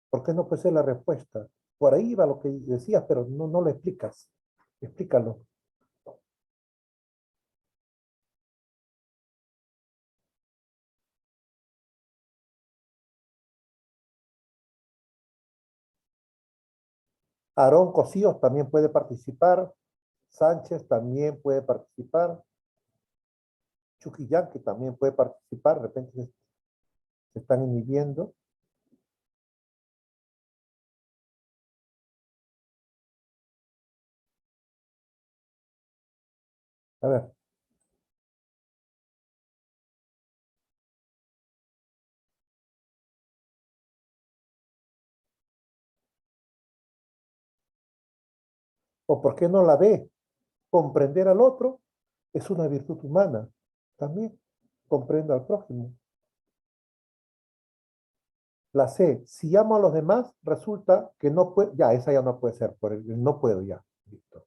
S1: ¿Por qué no puede ser la respuesta? Por ahí va lo que decías, pero no lo explicas. Explícalo. Aarón Cosíos también puede participar. Sánchez también puede participar. Chuquillán, que también puede participar. De repente se están inhibiendo. A ver. ¿O por qué no la ve? Comprender al otro es una virtud humana. También comprendo al prójimo. La C, si amo a los demás, resulta que no puedo, ya, esa ya no puede ser, por el no puedo ya. Listo.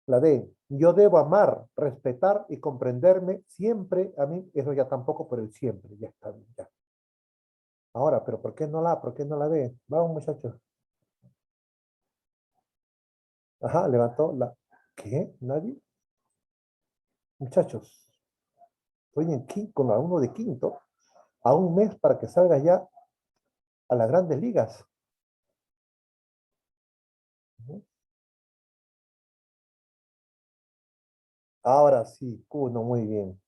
S1: La D, yo debo amar, respetar y comprenderme siempre a mí, eso ya tampoco por el siempre, ya está bien, ya. Ahora, pero ¿por qué no la A? ¿Por qué no la B? Vamos, muchachos. Ajá, levantó la... ¿Qué? ¿Nadie? Muchachos, estoy en quinto, con la 1 de quinto, a un mes para que salga ya a las grandes ligas. Ahora sí, Kuno, muy bien.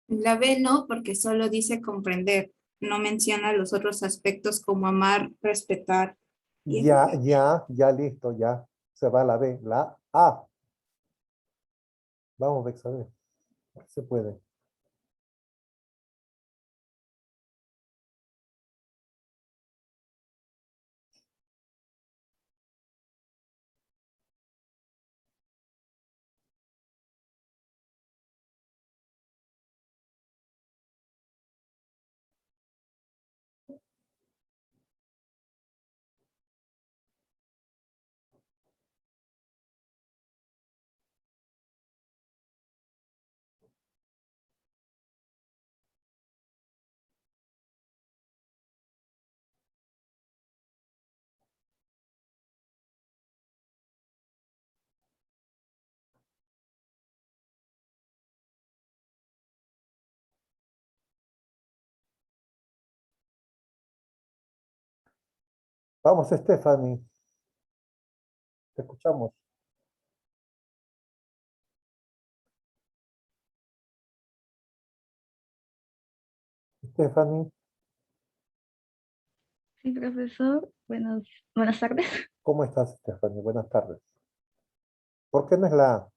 S8: La B no, porque solo dice comprender. No menciona los otros aspectos como amar, respetar.
S1: Ya listo, ya. Se va la B. La A. Vamos, Bexabe. Se puede. Vamos, Stephanie. Te escuchamos. Stephanie,
S11: Sí, profesor. Buenas tardes.
S1: ¿cómo estás, Stephanie? Buenas tardes. ¿Por qué no es la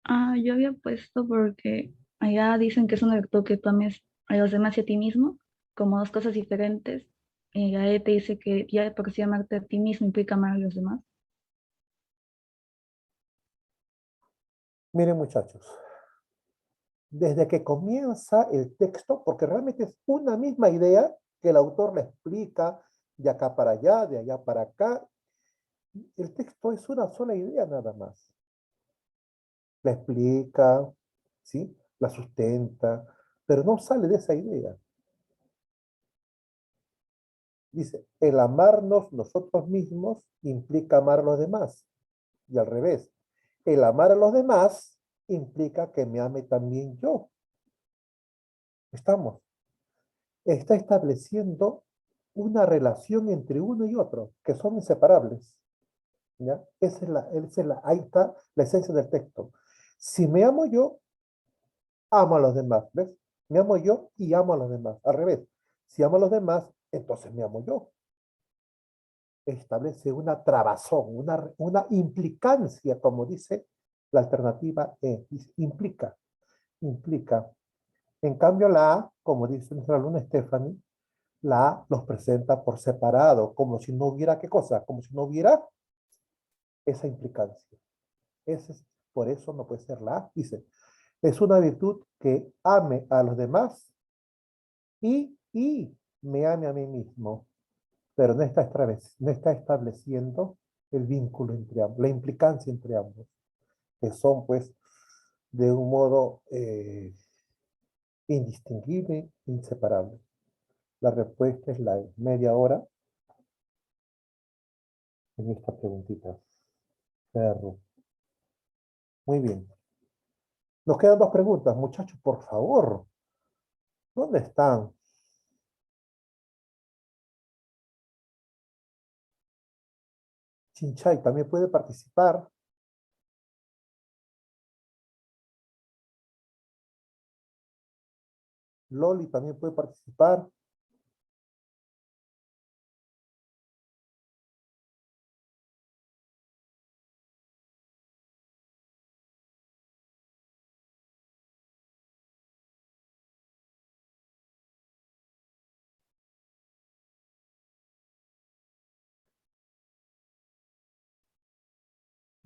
S1: A?
S11: Yo había puesto porque allá dicen que es un virtud que tomes a los demás y a ti mismo como dos cosas diferentes. Y ahí te dice que ya por sí amarte a ti mismo implica amar a los demás.
S1: Miren, muchachos, desde que comienza el texto, porque realmente es una misma idea que el autor la explica de acá para allá, de allá para acá. El texto es una sola idea nada más. La explica, ¿sí? La sustenta, pero no sale de esa idea. Dice, el amarnos nosotros mismos implica amar a los demás. Y al revés, el amar a los demás implica que me ame también yo. Estamos. Está estableciendo una relación entre uno y otro, que son inseparables. ¿Ya? Ahí está la esencia del texto. Si me amo yo, amo a los demás. ¿Ves? Me amo yo y amo a los demás. Al revés, si amo a los demás, entonces me amo yo. Establece una trabazón, una implicancia, como dice la alternativa E. Dice, implica. En cambio, la A, como dice nuestra alumna Stephanie, la A los presenta por separado, como si no hubiera qué cosa, como si no hubiera esa implicancia. Por eso no puede ser la A. Dice, es una virtud que ame a los demás y me ame a mí mismo, pero no está estableciendo el vínculo entre ambos, la implicancia entre ambos, que son pues de un modo indistinguible, inseparable. La respuesta es la E, media hora en esta preguntita. Perro. Muy bien. Nos quedan dos preguntas, muchachos, por favor. ¿Dónde están? Chinchay también puede participar. Loli también puede participar.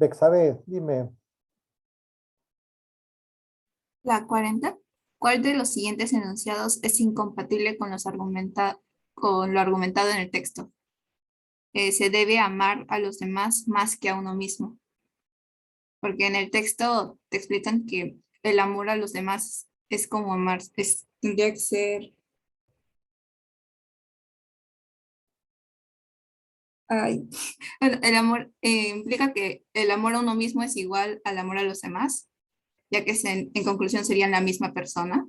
S1: Bexabe, dime.
S8: La 40. ¿Cuál de los siguientes enunciados es incompatible con con lo argumentado en el texto? Se debe amar a los demás más que a uno mismo. Porque en el texto te explican que el amor a los demás es como amar, tendría que ser, ay, bueno, el amor implica que el amor a uno mismo es igual al amor a los demás, ya que en conclusión serían la misma persona.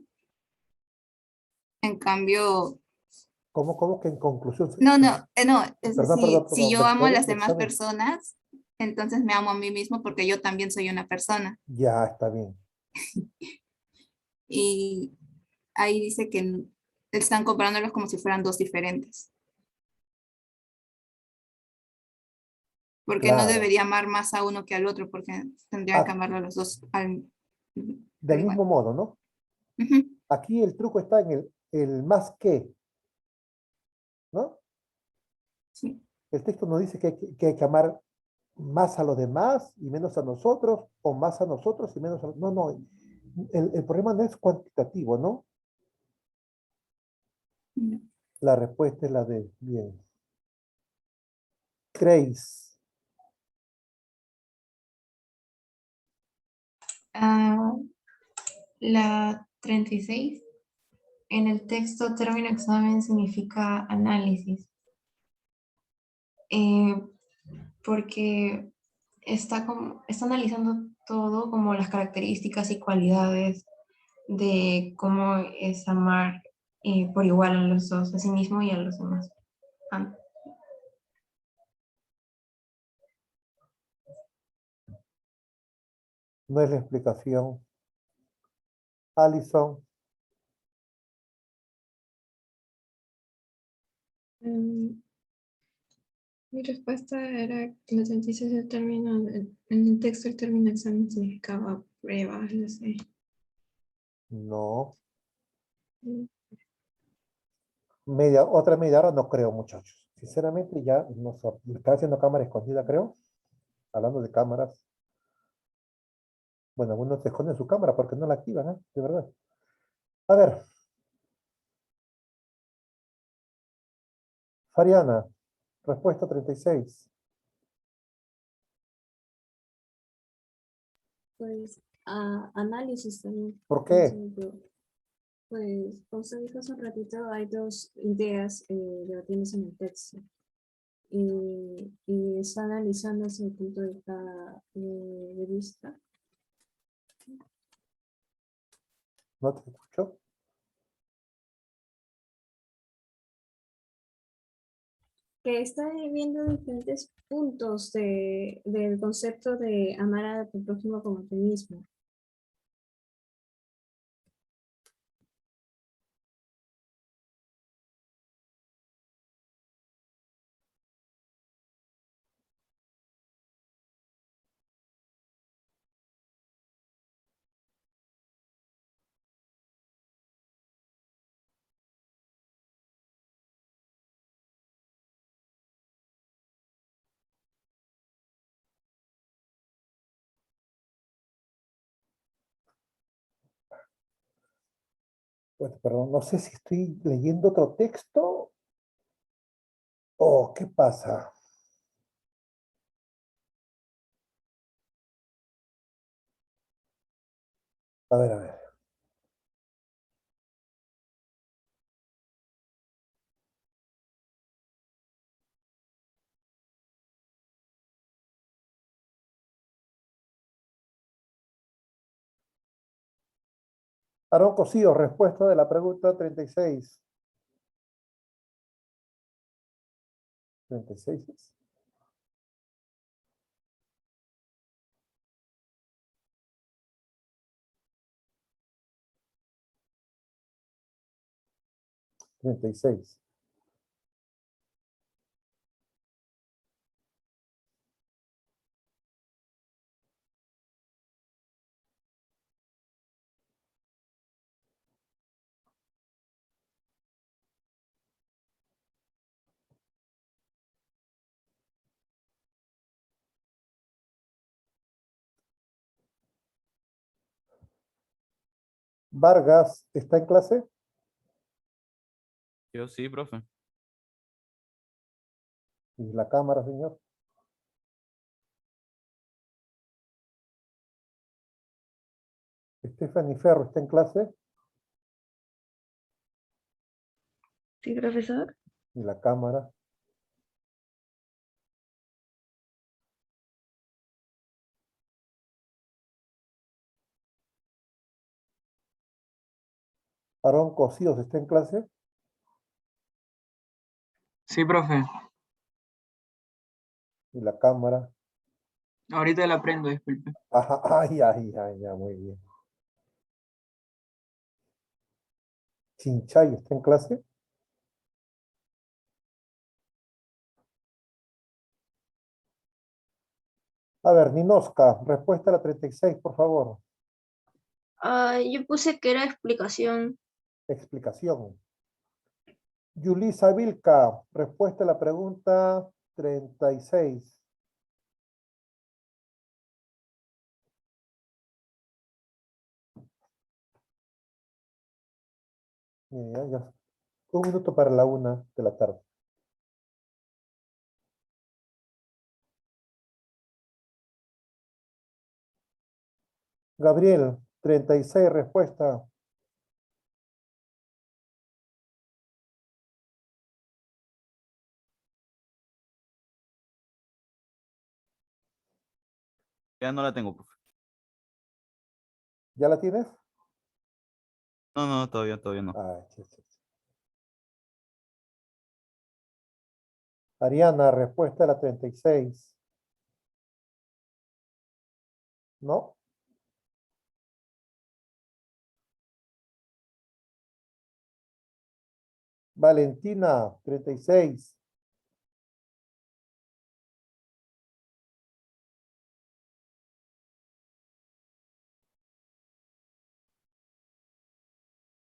S8: En cambio,
S1: ¿Cómo que en conclusión?
S8: no, es
S1: Perdón,
S8: decir,
S1: perdón,
S8: si
S1: perdón.
S8: yo amo a las demás
S1: Bexabe.
S8: personas, entonces me amo a mí mismo porque yo también soy una persona.
S1: Ya, está bien.
S8: Y ahí dice que están comparándolos como si fueran dos diferentes. Porque no
S1: Claro.
S8: debería amar más a uno que al otro, porque tendrían que
S1: Ah,
S8: amarlo a los dos al,
S1: del
S8: igual.
S1: mismo modo, ¿no?
S8: Ujú.
S1: Aquí el truco está en el más que, ¿no?
S8: Sí.
S1: El texto nos dice que hay que amar más a los demás y menos a nosotros, o más a nosotros y menos a los... No, no, el problema no es cuantitativo, ¿no?
S8: No.
S1: La respuesta es la de, bien. Grace,
S10: Ah, la 36. En el texto, término examen significa análisis, eh, porque está analizando todo como las características y cualidades de cómo es amar por igual a los dos, a sí mismo y a los demás. Ah,
S1: no es la explicación. Alison,
S4: Mi respuesta era que la 36 el término, en el texto el término examen significaba prueba, no sé.
S1: no.
S4: Mm,
S1: Otra media hora no creo, muchachos. Sinceramente, ya no sé, está haciendo cámara escondida, creo. Hablando de cámaras. Bueno, algunos se esconden su cámara porque no la activan, ¿eh? De verdad. A ver, Fariana, respuesta 36.
S7: Pues análisis también.
S1: ¿Por
S7: pienso
S1: qué?
S7: yo. Pues, como usted dijo hace un ratito, hay dos ideas debatiéndose en el texto. Y está analizando desde el punto de cada de vista.
S1: ¿No te escucho?
S7: Que está viendo diferentes puntos del concepto de amar a tu prójimo como a ti mismo.
S1: Bueno, perdón, no sé si estoy leyendo otro texto o qué pasa. A ver, a ver. Aarón Cosío, respuesta de la pregunta 36. 36 es. Treinta y seis. Vargas, ¿está en clase?
S6: Yo sí, profe.
S1: Y la cámara, señor. Stephanie Ferro, ¿está en clase?
S11: Sí, profesor.
S1: Y la cámara. Aarón Cosío, ¿está en clase?
S12: Sí, profe.
S1: Y la cámara.
S12: Ahorita la aprendo, disculpe.
S1: Ajá, ay, ay, ay, ya, muy bien. Chinchay, ¿está en clase? A ver, Ninoska, respuesta a la 36, por favor.
S9: Yo puse que era explicación.
S1: Explicación. Yulisa Vilca, respuesta a la pregunta 36. Ya. Un minuto para la 1 de la tarde. Gabriel, 36, respuesta.
S6: Ya no la tengo, profe.
S1: ¿Ya la tienes?
S6: No, no, todavía no.
S1: Ay, sí, sí. Ariana, respuesta a la 36. ¿No? Valentina, 36.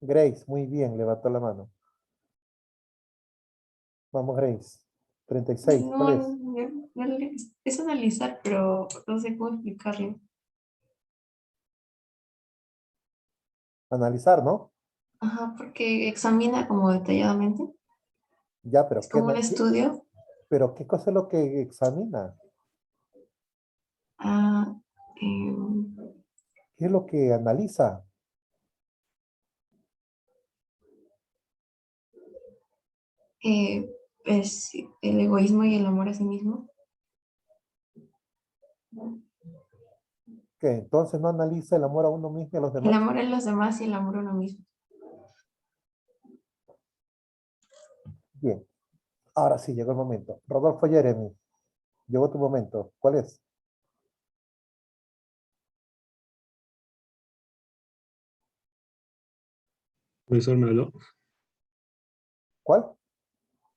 S1: Grace, muy bien, levantó la mano. Vamos, Grace. 36,
S10: No,
S1: ¿cuál es?
S10: es analizar, pero no sé cómo explicarlo.
S1: Analizar, ¿no?
S10: Ajá, porque examina como detalladamente.
S1: Ya, pero
S10: Es como un estudio.
S1: pero ¿qué cosa es lo que examina?
S10: Ah,
S1: ¿Qué es lo que analiza?
S10: es el egoísmo y el amor a sí mismo.
S1: Que entonces no analiza el amor a uno mismo y a los
S10: El
S1: demás.
S10: amor a los demás y el amor a uno mismo.
S1: Bien. Ahora sí, llegó el momento. Rodolfo Jeremy, llegó tu momento. ¿Cuál es?
S13: Profesor, ¿me habló?
S1: ¿Cuál?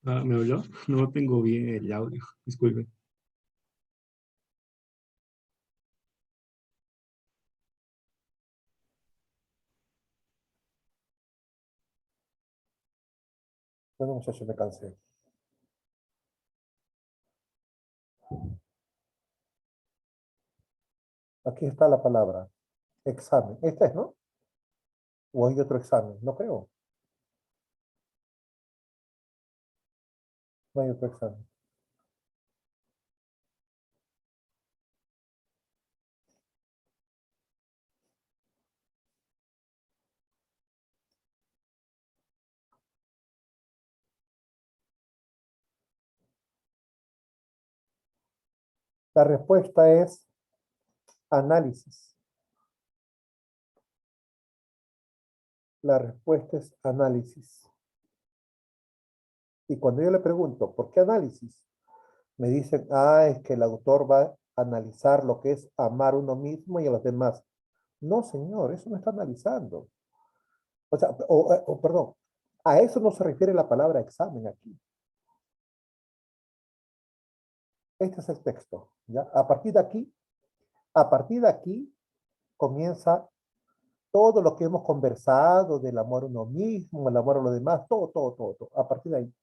S13: Ah, ¿me habló? No tengo bien el audio, disculpe.
S1: Bueno, muchachos, me cansé. Aquí está la palabra. Examen. Este es, ¿no? ¿O hay otro examen? No creo. No hay otro examen. La respuesta es análisis. La respuesta es análisis. Y cuando yo le pregunto, ¿por qué análisis? Me dicen, es que el autor va a analizar lo que es amar a uno mismo y a los demás. No, señor, eso no está analizando. O sea, perdón, a eso no se refiere la palabra examen aquí. Este es el texto, ¿ya? A partir de aquí comienza todo lo que hemos conversado del amor a uno mismo, el amor a los demás, todo. A partir de ahí.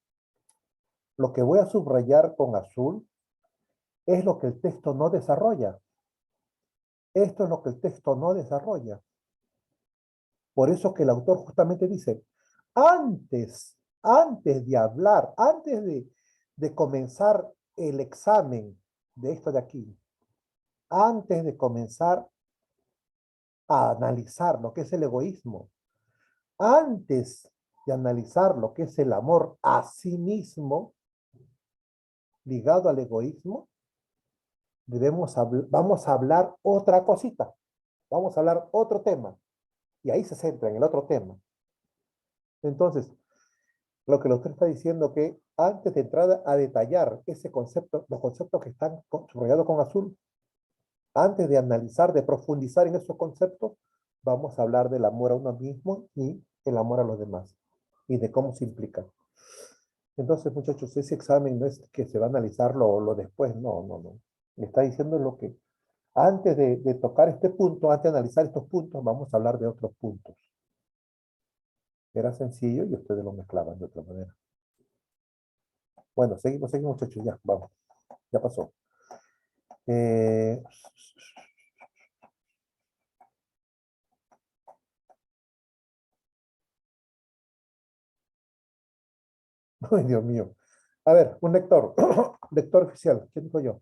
S1: Lo que voy a subrayar con azul es lo que el texto no desarrolla. Esto es lo que el texto no desarrolla. Por eso que el autor justamente dice, antes de hablar, antes de comenzar el examen de esto de aquí, antes de comenzar a analizar lo que es el egoísmo, antes de analizar lo que es el amor a sí mismo, ligado al egoísmo, vamos a hablar otra cosita, vamos a hablar otro tema, y ahí se centra en el otro tema. Entonces, lo que el autor está diciendo que antes de entrar a detallar ese concepto, los conceptos que están subrayados con azul, antes de analizar, de profundizar en esos conceptos, vamos a hablar del amor a uno mismo y el amor a los demás y de cómo se implica. Entonces, muchachos, ese examen no es que se va a analizar lo después, no. Le está diciendo lo que Antes de tocar este punto, antes de analizar estos puntos, vamos a hablar de otros puntos. Era sencillo y ustedes lo mezclaban de otra manera. Bueno, seguimos muchachos, ya, vamos. Ya pasó. Ay, Dios mío. A ver, un lector. Lector oficial. ¿Quién dijo yo?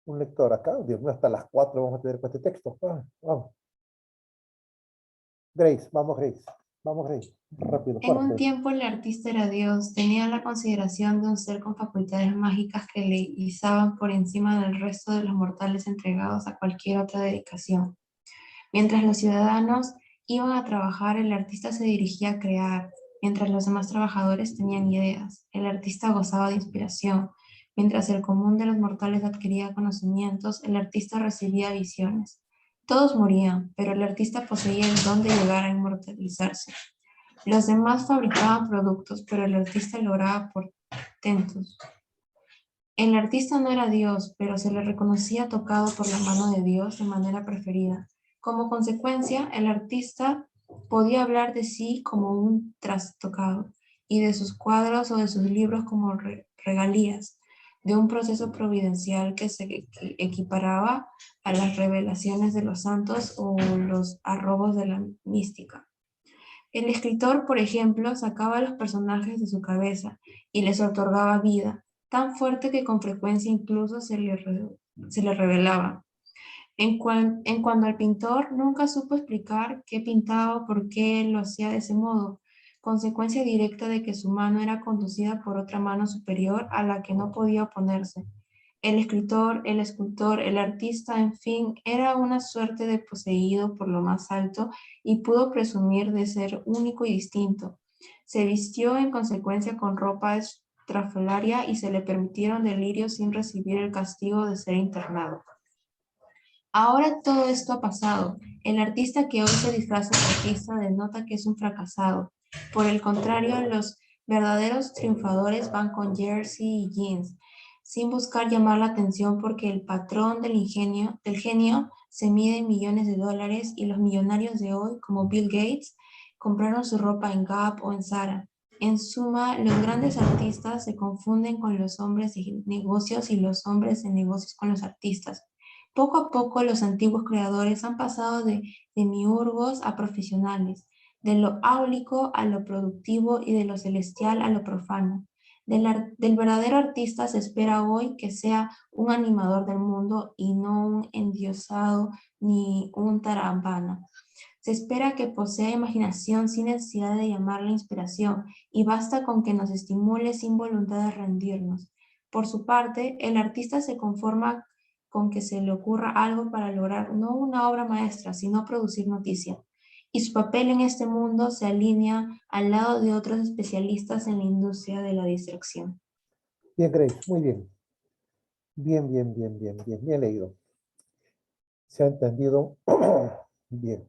S1: Un lector acá. Dios mío, hasta las 4 vamos a tener con este texto. Vamos. Grace, vamos Grace. Vamos Grace. Rápido,
S10: En un
S1: fuerte.
S10: tiempo el artista era Dios, tenía la consideración de un ser con facultades mágicas que le izaban por encima del resto de los mortales entregados a cualquier otra dedicación. Mientras los ciudadanos iban a trabajar, el artista se dirigía a crear. Mientras los demás trabajadores tenían ideas, el artista gozaba de inspiración. Mientras el común de los mortales adquiría conocimientos, el artista recibía visiones. Todos morían, pero el artista poseía el don de llegar a inmortalizarse. Los demás fabricaban productos, pero el artista lograba portentos. El artista no era Dios, pero se le reconocía tocado por la mano de Dios de manera preferida. Como consecuencia, el artista podía hablar de sí como un trastocado y de sus cuadros o de sus libros como regalías de un proceso providencial que se equiparaba a las revelaciones de los santos o los arrobos de la mística. El escritor, por ejemplo, sacaba a los personajes de su cabeza y les otorgaba vida, tan fuerte que con frecuencia incluso se le revelaba. En cuanto al pintor, nunca supo explicar qué pintaba o por qué lo hacía de ese modo, consecuencia directa de que su mano era conducida por otra mano superior a la que no podía oponerse. El escritor, el escultor, el artista, en fin, era una suerte de poseído por lo más alto y pudo presumir de ser único y distinto. Se vistió en consecuencia con ropa estrafalaria y se le permitieron delirios sin recibir el castigo de ser internado. Ahora todo esto ha pasado. El artista que hoy se disfraza de artista denota que es un fracasado. Por el contrario, los verdaderos triunfadores van con jersey y jeans, sin buscar llamar la atención porque el patrón del genio se mide en millones de dólares y los millonarios de hoy, como Bill Gates, compraron su ropa en Gap o en Zara. En suma, los grandes artistas se confunden con los hombres de negocios y los hombres de negocios con los artistas. Poco a poco los antiguos creadores han pasado de demiurgos a profesionales, de lo áulico a lo productivo y de lo celestial a lo profano. Del verdadero artista se espera hoy que sea un animador del mundo y no un endiosado ni un tarambana. Se espera que posea imaginación sin necesidad de llamarla inspiración y basta con que nos estimule sin voluntad de rendirnos. Por su parte, el artista se conforma con que se le ocurra algo para lograr no una obra maestra, sino producir noticia. Y su papel en este mundo se alinea al lado de otros especialistas en la industria de la distracción.
S1: Bien, Grace, muy bien. Bien leído. Se ha entendido bien.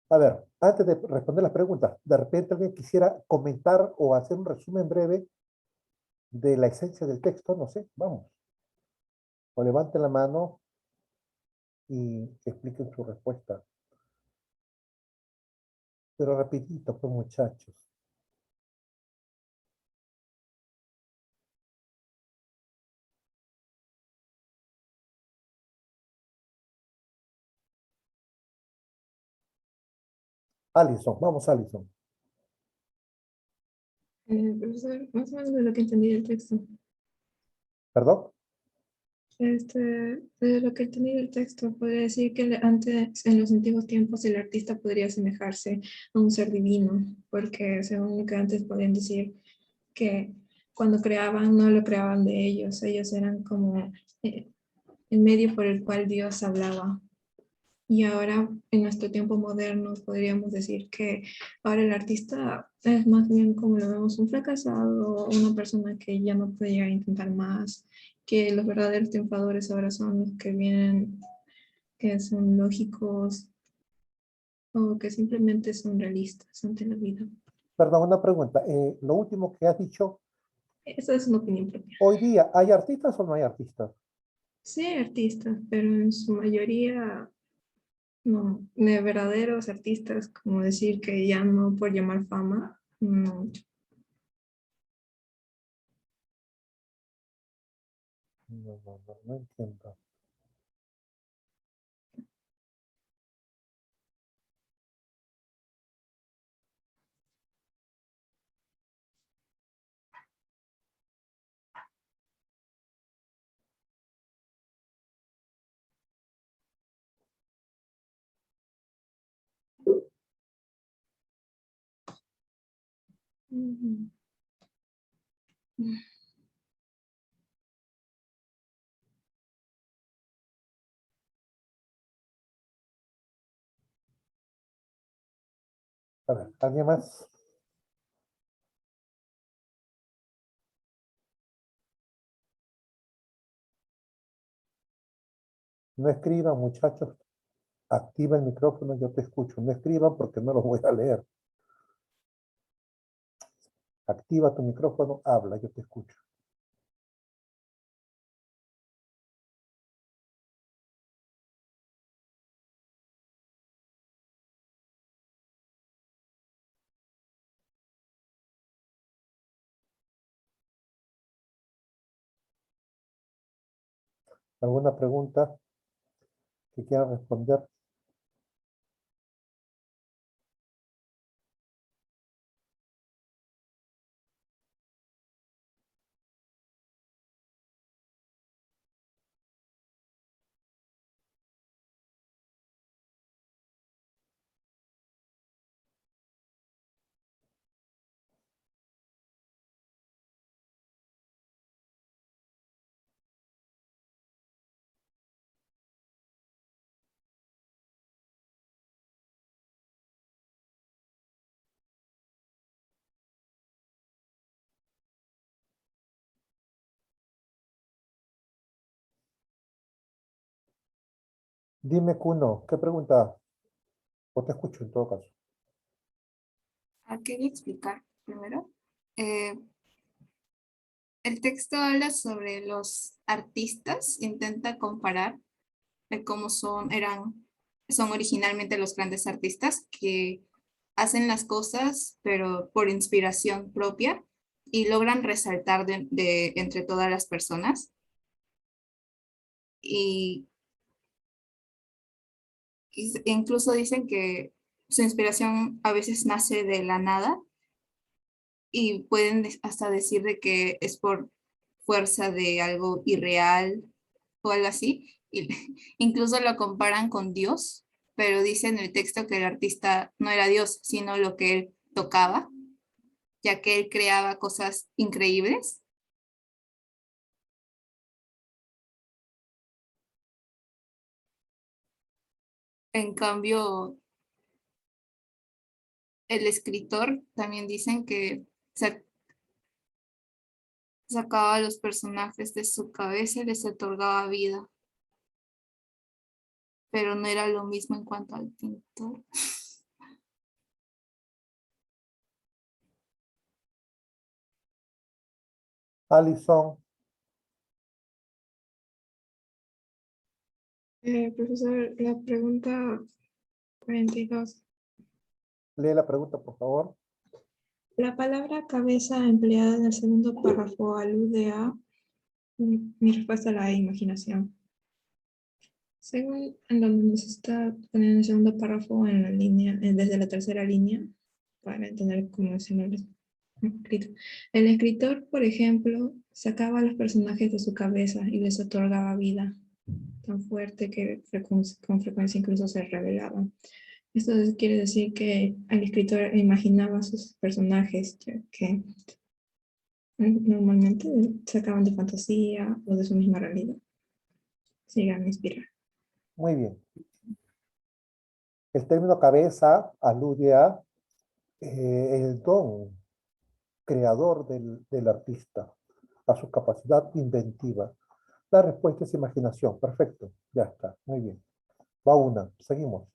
S1: A ver, antes de responder las preguntas, de repente alguien quisiera comentar o hacer un resumen breve de la esencia del texto, no sé, vamos. O levanten la mano y expliquen su respuesta. Pero rapidito, pues muchachos. Alison, vamos Alison.
S4: Profesor, más o menos de lo que entendí del texto.
S1: ¿Perdón?
S4: De lo que entendí del texto, podría decir que antes, en los antiguos tiempos, el artista podría asemejarse a un ser divino, porque según lo que antes podían decir, que cuando creaban, no lo creaban de ellos eran como el medio por el cual Dios hablaba. Y ahora, en nuestro tiempo moderno, podríamos decir que ahora el artista es más bien como lo vemos un fracasado, una persona que ya no puede llegar a intentar más, que los verdaderos triunfadores ahora son los que vienen, que son lógicos o que simplemente son realistas ante la vida.
S1: Perdón, una pregunta. Lo último que has dicho.
S4: Esa es una opinión propia.
S1: Hoy día, ¿hay artistas o no hay artistas?
S4: Sí, hay artistas, pero en su mayoría no, de verdaderos artistas, como decir que ya no por llamar fama, no.
S1: No entiendo.
S4: Ujú.
S1: A ver, ¿alguien más? No escriban, muchachos. Activa el micrófono, yo te escucho. No escriban porque no los voy a leer. Activa tu micrófono, habla, yo te escucho. ¿Alguna pregunta que quieran responder? Dime, Kuno, ¿qué pregunta? O te escucho en todo caso.
S8: Quería explicar primero. Eh, el texto habla sobre los artistas, intenta comparar de cómo son originalmente los grandes artistas que hacen las cosas, pero por inspiración propia y logran resaltar entre todas las personas. Y, incluso dicen que su inspiración a veces nace de la nada y pueden hasta decir de que es por fuerza de algo irreal o algo así. Y incluso lo comparan con Dios, pero dice en el texto que el artista no era Dios, sino lo que él tocaba, ya que él creaba cosas increíbles. En cambio, el escritor también dicen que sacaba a los personajes de su cabeza y les otorgaba vida, pero no era lo mismo en cuanto al pintor.
S1: Alison,
S4: Profesor, la pregunta 42.
S1: lee la pregunta, por favor.
S4: La palabra cabeza empleada en el segundo párrafo alude a mi respuesta a la imaginación. Según en donde nos está poniendo el segundo párrafo en la línea, desde la tercera línea, para entender cómo es el escrito. El escritor, por ejemplo, sacaba a los personajes de su cabeza y les otorgaba vida tan fuerte que con frecuencia incluso se revelaban. Esto quiere decir que el escritor imaginaba sus personajes, ya que normalmente sacaban de fantasía o de su misma realidad. Se llegan a inspirar.
S1: Muy bien. El término cabeza alude a el don creador del artista, a su capacidad inventiva. La respuesta es imaginación. Perfecto. Ya está. Muy bien. Va una. Seguimos.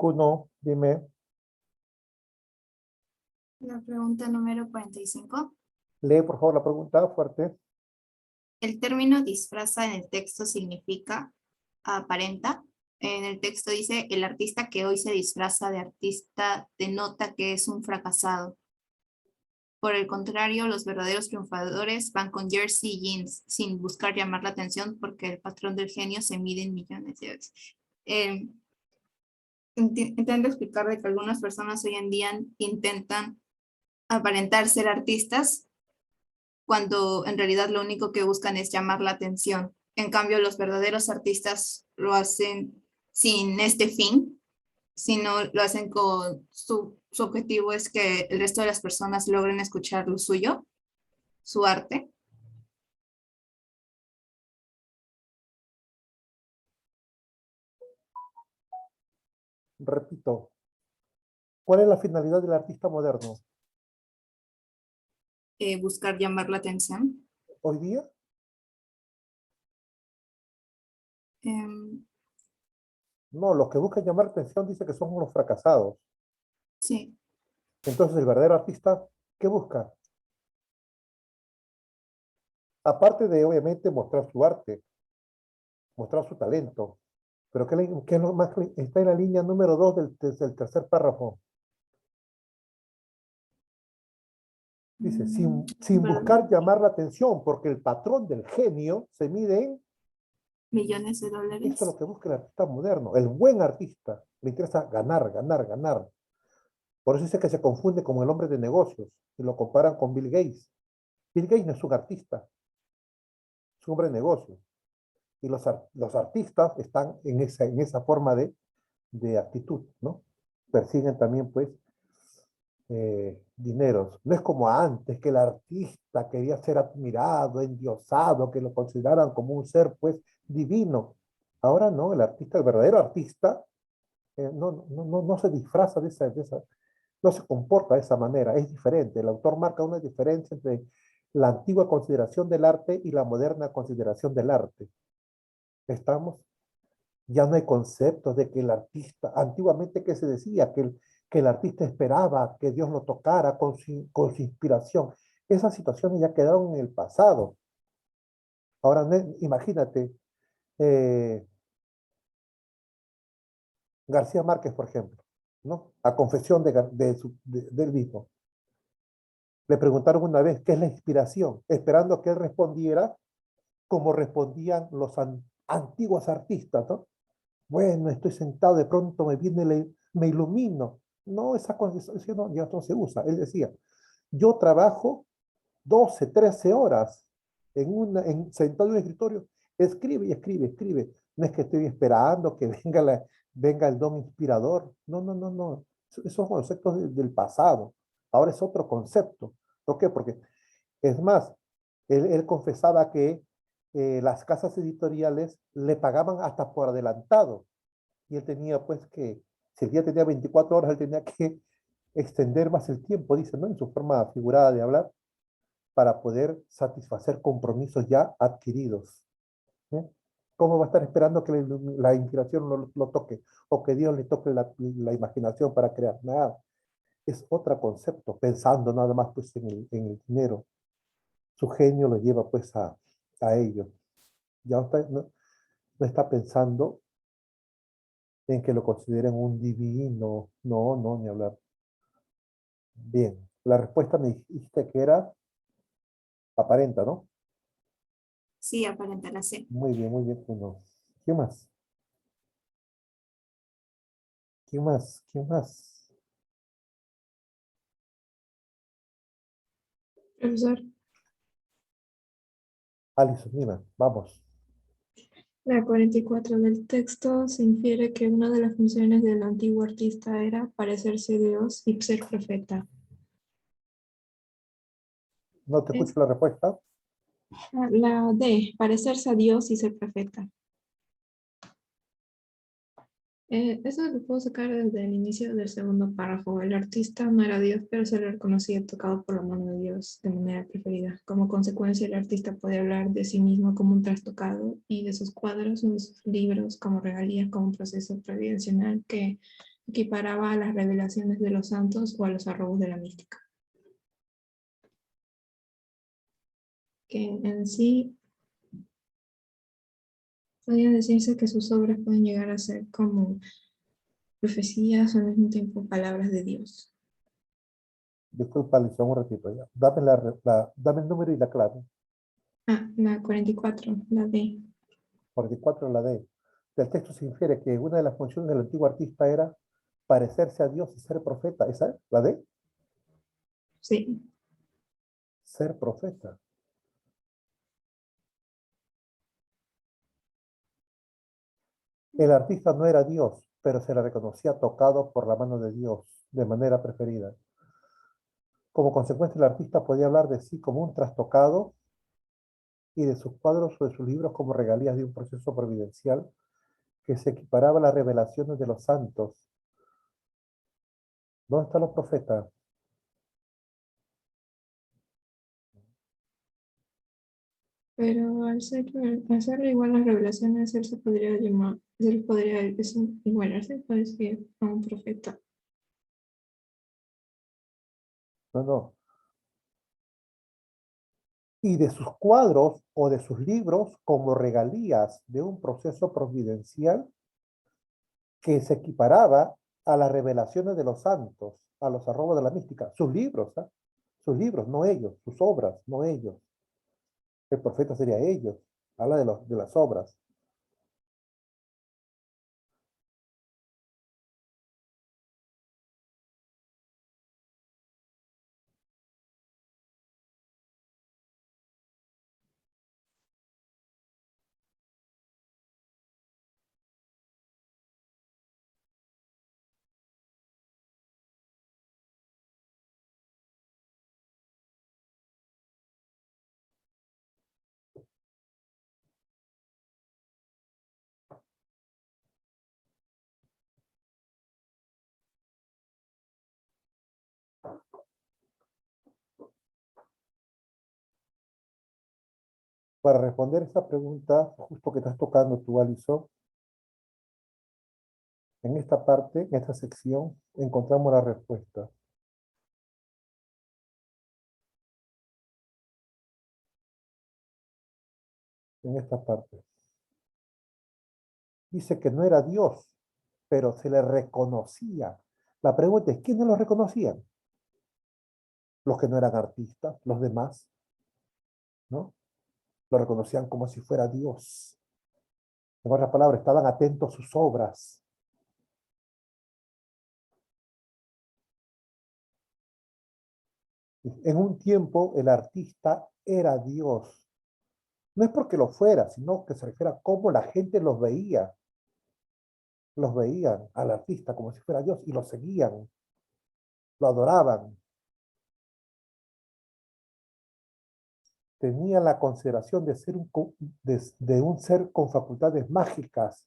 S1: Kuno, dime.
S8: La pregunta número 45.
S1: Lee, por favor, la pregunta fuerte.
S8: El término disfraza en el texto significa aparenta. En el texto dice, el artista que hoy se disfraza de artista denota que es un fracasado. Por el contrario, los verdaderos triunfadores van con jersey y jeans sin buscar llamar la atención porque el patrón del genio se mide en millones de veces. Intento explicar de que algunas personas hoy en día intentan aparentar ser artistas cuando en realidad lo único que buscan es llamar la atención. En cambio, los verdaderos artistas lo hacen sin este fin, sino lo hacen con su objetivo es que el resto de las personas logren escuchar lo suyo, su arte.
S1: Repito, ¿cuál es la finalidad del artista moderno?
S8: Buscar llamar la atención.
S1: ¿Hoy día? No, los que buscan llamar la atención dicen que son unos fracasados.
S8: Sí.
S1: Entonces, el verdadero artista, ¿qué busca? Aparte de, obviamente, mostrar su arte, mostrar su talento. Pero ¿qué es lo más está en la línea número 2 del tercer párrafo? Dice, sin buscar llamar la atención, porque el patrón del genio se mide en
S8: millones de dólares.
S1: Eso es lo que busca el artista moderno. El buen artista le interesa ganar, ganar, ganar. Por eso dice que se confunde con el hombre de negocios y lo comparan con Bill Gates. Bill Gates no es un artista, es un hombre de negocios. Y los artistas están en esa forma de actitud, ¿no? Persiguen también, pues, dineros. No es como antes, que el artista quería ser admirado, endiosado, que lo consideraran como un ser, pues, divino. Ahora no, el artista, el verdadero artista, no se disfraza de esa, no se comporta de esa manera, es diferente. El autor marca una diferencia entre la antigua consideración del arte y la moderna consideración del arte. ¿Estamos? Ya no hay conceptos de que el artista, antiguamente que se decía que el artista esperaba que Dios lo tocara con su inspiración. Esas situaciones ya quedaron en el pasado. Ahora, imagínate, García Márquez, por ejemplo, ¿no? A confesión del mismo. Le preguntaron una vez, ¿qué es la inspiración? Esperando que él respondiera como respondían los antiguos artistas, ¿no? Bueno, estoy sentado, de pronto me ilumino. No, esa condición ya no se usa. Él decía, yo trabajo 12, 13 horas sentado en un escritorio, escribe y escribe, escribe. No es que estoy esperando que venga el don inspirador. No, no, no, no. Esos son conceptos del pasado. Ahora es otro concepto. ¿Por qué? Porque, es más, él confesaba que las casas editoriales le pagaban hasta por adelantado. Y él tenía, pues, si el día tenía 24 horas, él tenía que extender más el tiempo, dice, ¿no? En su forma figurada de hablar, para poder satisfacer compromisos ya adquiridos. ¿Cómo va a estar esperando que la inspiración lo toque? O que Dios le toque la imaginación para crear. Nada. Es otro concepto, pensando nada más, pues, en el dinero. Su genio lo lleva, pues, a ello. Ya no está pensando en que lo consideren un divino. No, no, ni hablar. Bien, la respuesta me dijiste que era aparenta, ¿no?
S8: Sí, aparenta la C.
S1: Muy bien, uno. ¿Qué más? ¿Qué más? ¿Qué más?
S4: Profesor.
S1: Alison, mira, vamos.
S4: La 44 del texto se infiere que una de las funciones del antiguo artista era parecerse a Dios y ser profeta.
S1: No te escucho la respuesta.
S4: La D, parecerse a Dios y ser profeta. Eso lo puedo sacar desde el inicio del segundo párrafo. El artista no era Dios, pero se le reconocía tocado por la mano de Dios de manera preferida. Como consecuencia, el artista puede hablar de sí mismo como un trastocado y de sus cuadros o de sus libros como regalías, como un proceso previdencial que equiparaba a las revelaciones de los santos o a los arrobos de la mística. Que en sí podría decirse que sus obras pueden llegar a ser como profecías o al mismo tiempo palabras de Dios.
S1: Disculpa, Alicia, un ratito ya. Dame el número y la clave.
S4: Ah, la 44, la D.
S1: 44 la D. Del texto se infiere que una de las funciones del antiguo artista era parecerse a Dios y ser profeta. ¿Esa es la D?
S4: Sí.
S1: Ser profeta. El artista no era Dios, pero se le reconocía tocado por la mano de Dios de manera preferida. Como consecuencia, el artista podía hablar de sí como un trastocado y de sus cuadros o de sus libros como regalías de un proceso providencial que se equiparaba a las revelaciones de los santos. ¿Dónde están los profetas?
S4: Pero al ser igual las revelaciones, él se podría llamar, él podría igualarse, puede ser a un profeta.
S1: No, no. Y de sus cuadros o de sus libros como regalías de un proceso providencial que se equiparaba a las revelaciones de los santos, a los arrobos de la mística. Sus libros, ¿ah? Sus libros, no ellos, sus obras, no ellos. El profeta sería ellos. Habla de las obras. Para responder esa pregunta, justo que estás tocando tú, Alison, en esta parte, en esta sección, encontramos la respuesta. En esta parte. Dice que no era Dios, pero se le reconocía. La pregunta es, ¿quiénes lo reconocían? Los que no eran artistas, los demás, ¿no? Lo reconocían como si fuera Dios. En otras palabras, estaban atentos a sus obras. En un tiempo, el artista era Dios. No es porque lo fuera, sino que se refiere a cómo la gente los veía. Los veían al artista como si fuera Dios y lo seguían, lo adoraban. Tenían la consideración de ser de un ser con facultades mágicas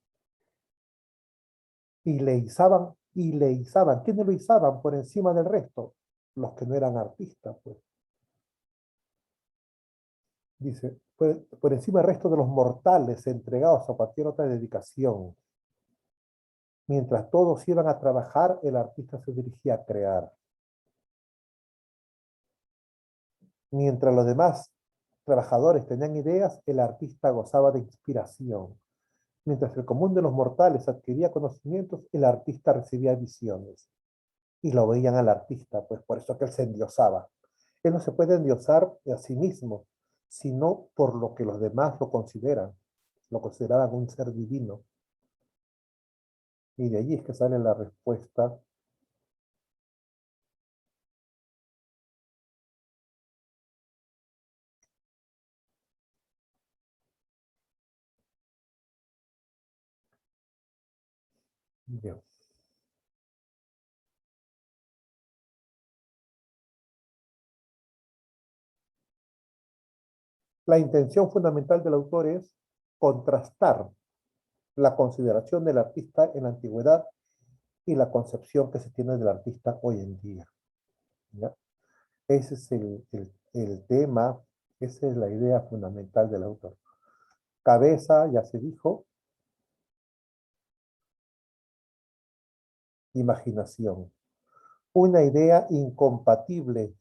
S1: y le izaban. ¿Quiénes lo izaban por encima del resto? Los que no eran artistas, pues. Dice, por encima del resto de los mortales entregados a cualquier otra dedicación. Mientras todos iban a trabajar, el artista se dirigía a crear. Mientras los demás trabajadores tenían ideas, el artista gozaba de inspiración. Mientras el común de los mortales adquiría conocimientos, el artista recibía visiones. Y lo veían al artista, pues por eso que él se endiosaba. Él no se puede endiosar a sí mismo, sino por lo que los demás lo consideran. Lo consideraban un ser divino. Y de allí es que sale la respuesta. Bien. La intención fundamental del autor es contrastar la consideración del artista en la antigüedad y la concepción que se tiene del artista hoy en día. ¿Ya? Ese es el tema, esa es la idea fundamental del autor. Cabeza, ya se dijo. Imaginación. Una idea incompatible.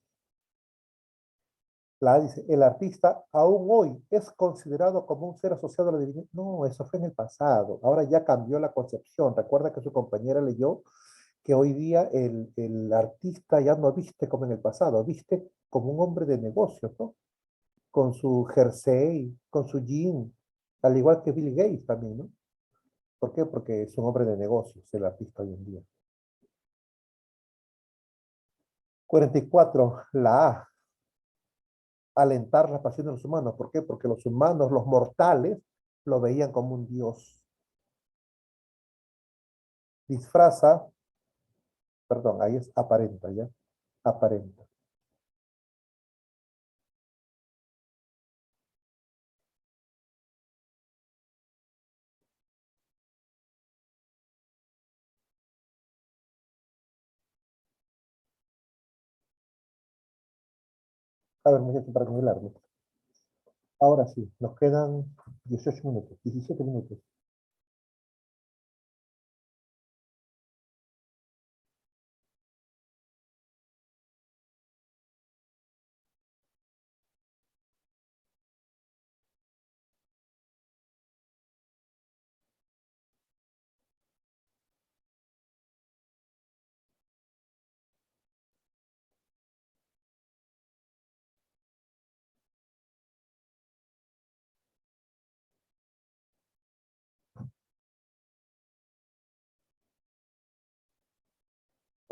S1: La A dice, el artista aún hoy es considerado como un ser asociado a la divinidad. No, eso fue en el pasado. Ahora ya cambió la concepción. Recuerda que su compañera leyó que hoy día el artista ya no viste como en el pasado, viste como un hombre de negocios, ¿no? Con su jersey, con su jean, al igual que Bill Gates también, ¿no? ¿Por qué? Porque es un hombre de negocios, el artista hoy en día. 44, la A. Alentar la pasión de los humanos. ¿Por qué? Porque los humanos, los mortales, lo veían como un dios. Disfraza, perdón, ahí es aparenta, ¿ya? Aparenta. A ver, muchachos, para congelarme. Ahora sí, nos quedan 18 minutos, 17 minutos.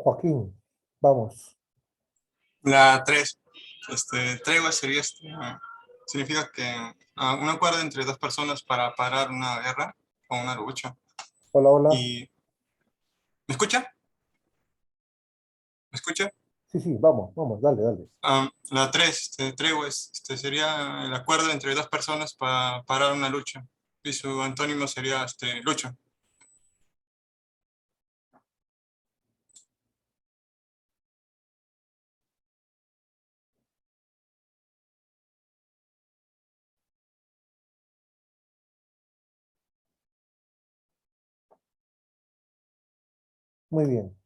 S1: Joaquín, vamos.
S5: La 3, tregua sería, significa que un acuerdo entre dos personas para parar una guerra o una lucha.
S1: Hola, hola.
S5: Y, ¿me escucha? ¿Me escucha?
S1: Sí, sí, vamos, dale, dale.
S5: La 3, tregua, sería el acuerdo entre dos personas para parar una lucha. Y su antónimo sería lucha.
S1: Muy bien.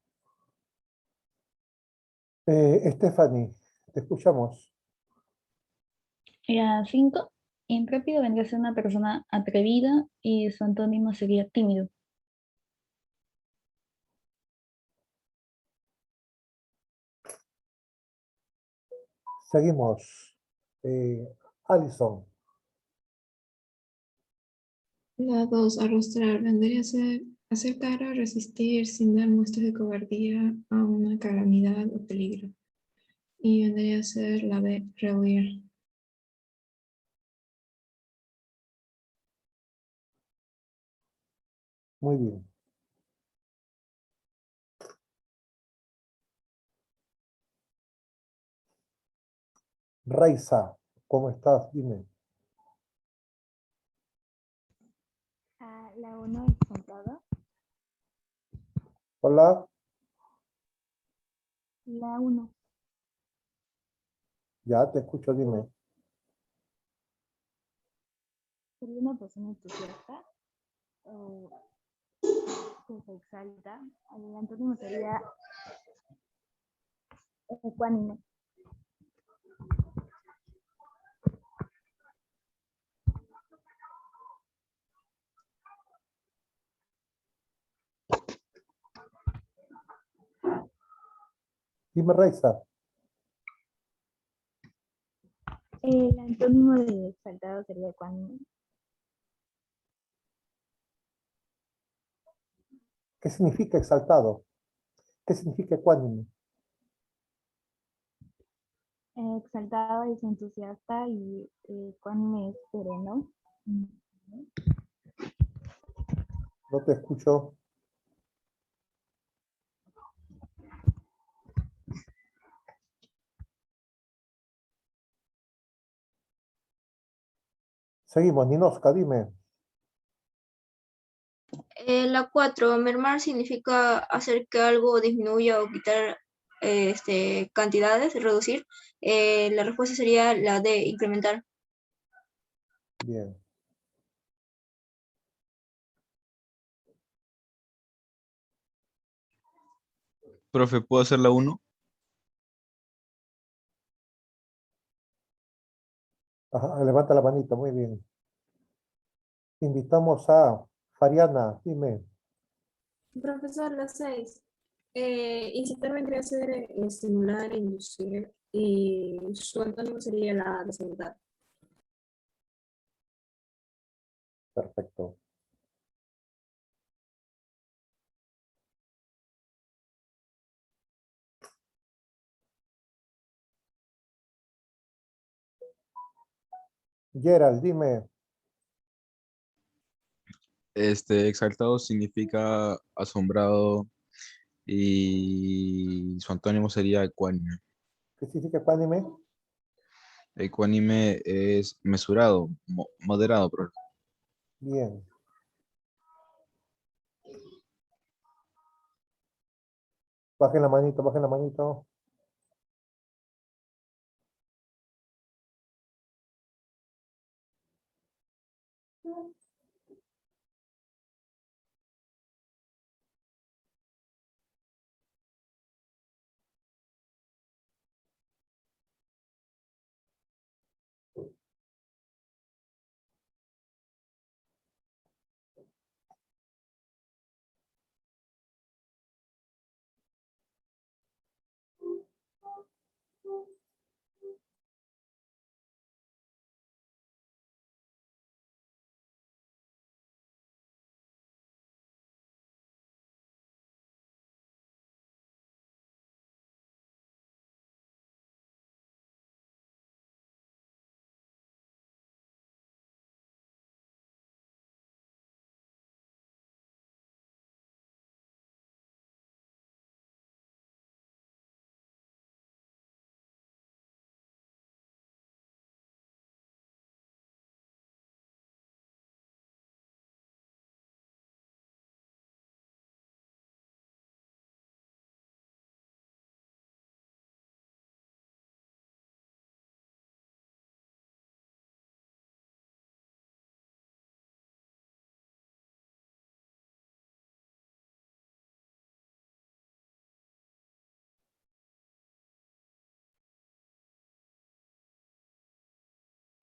S1: Stephanie, te escuchamos.
S11: 5. Intrépido vendría a ser una persona atrevida y su antónimo sería tímido.
S1: Seguimos. Alison.
S4: La 2, arrostrar, vendría a ser aceptar o resistir sin dar muestras de cobardía a una calamidad o peligro. Y vendría a ser la B, rehuir.
S1: Muy bien. Raiza, ¿cómo estás? Dime.
S14: La 1 exaltada.
S1: Hola.
S14: La 1.
S1: Ya te escucho, dime.
S14: Sería una persona entusiasta o que se exalta. El antónimo sería ecuánime.
S1: Dime, Raiza.
S14: El antónimo de exaltado sería ecuánime.
S1: ¿Qué significa exaltado? ¿Qué significa ecuánime?
S14: Exaltado es entusiasta y ecuánime es sereno.
S1: No te escucho. Seguimos, Ninoska, dime.
S9: La 4, mermar significa hacer que algo disminuya o quitar cantidades, reducir. La respuesta sería la de incrementar.
S1: Bien.
S6: Profe, ¿puedo hacer la 1?
S1: Ajá, levanta la manita, muy bien. Invitamos a Fariana, dime.
S7: Profesor, la 6. Incitar vendría a ser estimular e inducir y su antónimo sería la desigualdad.
S1: Perfecto. Gerald, dime.
S6: Exaltado significa asombrado y su antónimo sería ecuánime.
S1: ¿Qué significa ecuánime?
S6: Ecuánime es mesurado, moderado, profe.
S1: Bien. Bajen la manito, bajen la manito.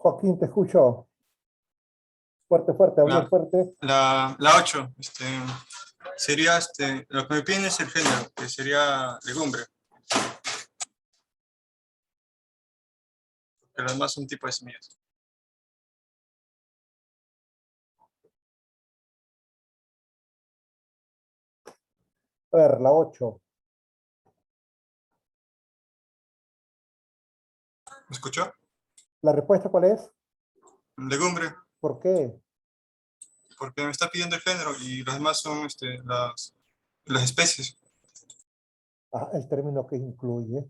S1: Joaquín, te escucho. Fuerte, fuerte, habla fuerte.
S5: La 8, sería, lo que me piden es el género, que sería legumbre. Que los demás son tipo de semillas.
S1: A ver, la 8.
S5: ¿Me escuchó?
S1: ¿La respuesta cuál es?
S5: Legumbre,
S1: ¿Por qué?
S5: porque me está pidiendo el género y los demás son las especies.
S1: Ah, el término que incluye.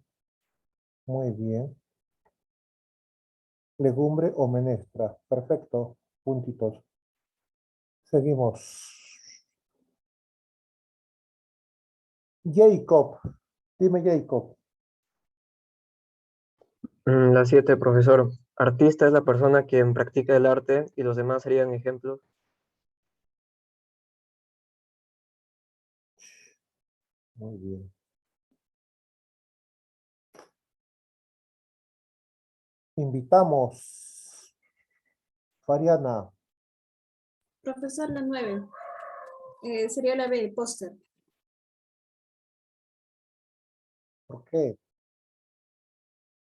S1: Muy bien. Legumbre o menestra. Perfecto. Puntitos. Seguimos. Jacob. Dime, Jacob.
S15: La 7, profesor. Artista es la persona quien practica el arte y los demás serían ejemplos.
S1: Muy bien. Invitamos. Fariana.
S7: Profesor, la 9. Sería la B, póster.
S1: ¿Por qué?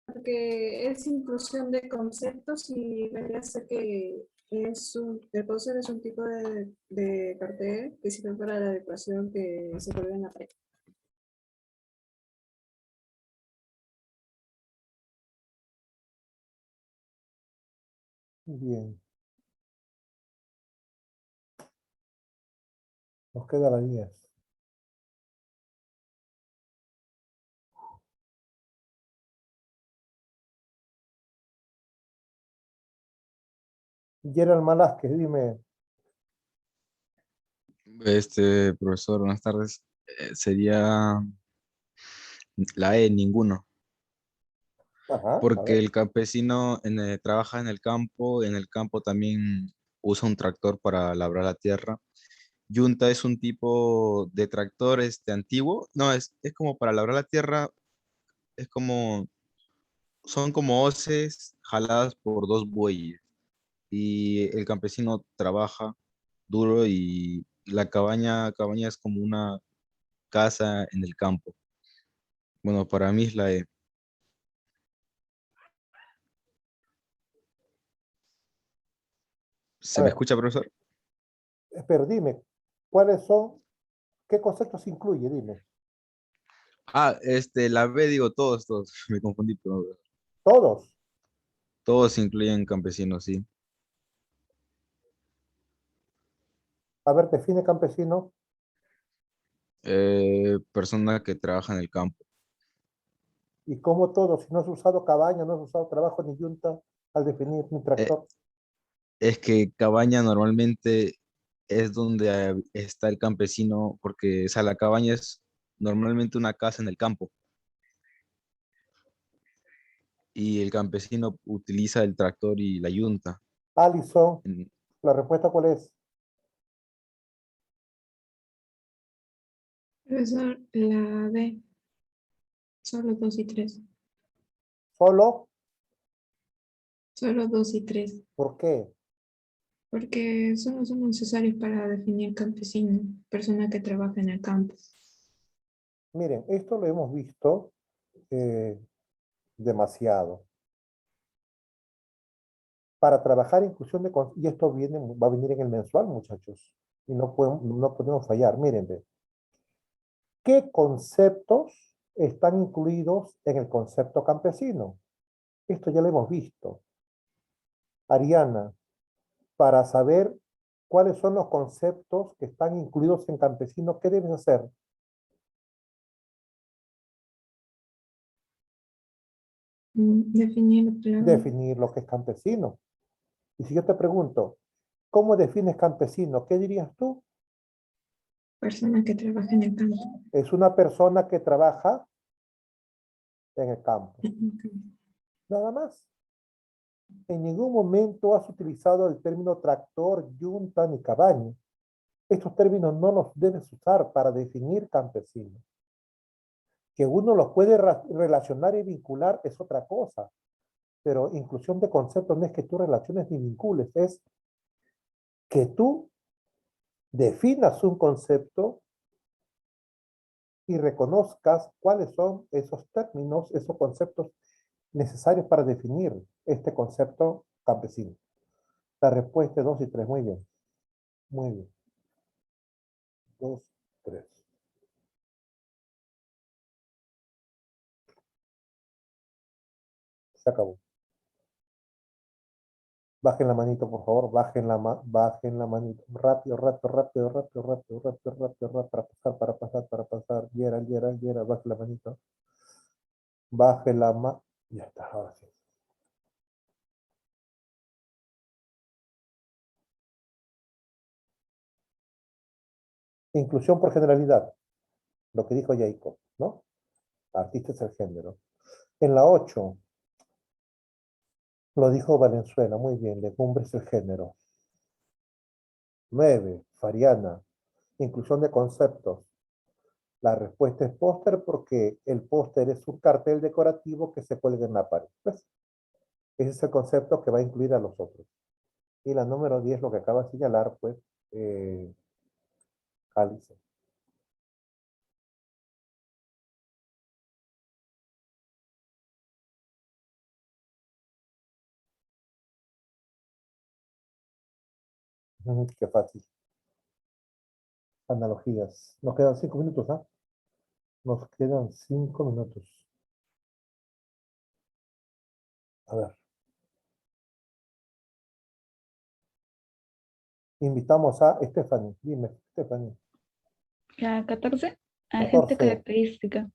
S7: Porque es inclusión de conceptos y vendría a ser que el póster es un tipo de cartel que sirve para la decoración que se vuelve en la pared.
S1: Bien. Nos queda la 10. Gerald Malásquez, dime.
S6: Profesor, buenas tardes. Sería la E, ninguno.
S1: Ajá, a
S6: Porque
S1: ver.
S6: el campesino trabaja en el campo también usa un tractor para labrar la tierra Yunta es un tipo de tractor antiguo. No, es como para labrar la tierra, es como, son como hoces jaladas por dos bueyes. Y el campesino trabaja duro y la cabaña es como una casa en el campo. Bueno, para mí es la E.
S1: A
S6: ¿Se me
S1: ver,
S6: escucha, profesor?
S1: pero dime, ¿cuáles son, qué conceptos incluye? Dime.
S6: Ah, la B, digo, todos, me confundí, pero
S1: Todos.
S6: todos incluyen campesinos, sí.
S1: A ver, define campesino.
S6: Persona que trabaja en el campo.
S1: Y como todos, si no has usado cabaña, no has usado trabajo ni yunta al definir mi
S6: Eh,
S1: tractor.
S6: es que cabaña normalmente es donde está el campesino, porque, o sea, la cabaña es normalmente una casa en el campo y el campesino utiliza el tractor y la yunta.
S1: Alison,
S6: En-
S1: ¿la respuesta cuál es?
S4: Profesor, la B, solo 2 y 3.
S1: ¿Solo?
S4: Solo 2 y 3.
S1: ¿Por qué?
S4: Porque son necesarios para definir campesino, persona que trabaja en el campo.
S1: Miren, esto lo hemos visto eh, demasiado. Para trabajar inclusión y esto va a venir en el mensual, muchachos, y no podemos fallar. Miren, ve, ¿qué conceptos están incluidos en el concepto campesino? Esto ya lo hemos visto. Ariana, para saber cuáles son los conceptos que están incluidos en campesino, ¿qué debes hacer?
S4: Definir la palabra
S1: Definir lo que es campesino. Y si yo te pregunto, ¿cómo defines campesino? ¿Qué dirías tú?
S4: persona que trabaja en el campo.
S1: Es una persona que trabaja en el campo. Nada más. En ningún momento has utilizado el término tractor, yunta ni cabaña. Estos términos no los debes usar para definir campesino. Que uno los puede relacionar y vincular es otra cosa. Pero inclusión de conceptos no es que tú relaciones ni vincules, es que tú definas un concepto y reconozcas cuáles son esos términos, esos conceptos necesarios para definir este concepto campesino. La respuesta es 2 y 3. Muy bien. Muy bien. 2, 3. Se acabó. Bajen la manito, por favor. Bajen la manito. Rápido, rápido, rápido, rápido, rápido, rápido, rápido, rápido. Para pasar, para pasar, para pasar. Yera. Baje la manito. Baje la mano. Ya está, ahora sí. Inclusión por generalidad. Lo que dijo Jacob, ¿no? Artista es el género. En la 8, lo dijo Valenzuela. Muy bien. Legumbre es el género. 9, Fariana. Inclusión de conceptos. La respuesta es póster porque el póster es un cartel decorativo que se cuelga en la pared. ¿Ves? Ese es el concepto que va a incluir a los otros. Y la número 10, lo que acaba de señalar, pues, Alice. Qué fácil. Analogías. Nos quedan 5 minutos, ¿ah? Nos quedan 5 minutos. A ver. Invitamos a Stephanie. Dime, Stephanie.
S11: La 14, agente
S1: 14.
S11: característica.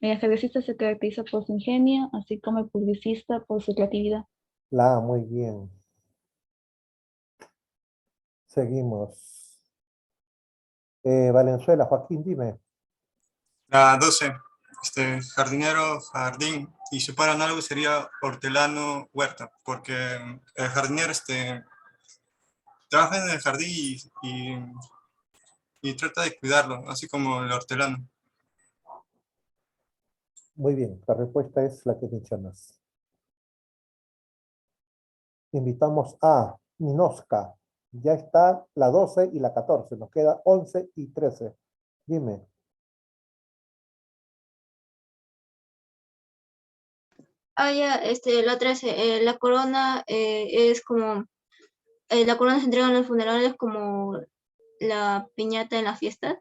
S11: El ajedrecista se caracteriza por su ingenio, así como el publicista por su creatividad.
S1: La A, muy bien. Seguimos. Valenzuela, Joaquín, dime.
S5: La 12, jardinero, jardín, y su par análogo sería hortelano, huerta, porque el jardinero trabaja en el jardín y y trata de cuidarlo, así como el hortelano.
S1: Muy bien, la respuesta es la que mencionas. Invitamos a Ninoska. Ya está la 12 y la 14. Nos queda 11 y 13. Dime.
S9: Ah, ya, la 13, la corona es como, la corona se entrega en los funerales como la piñata en la fiesta.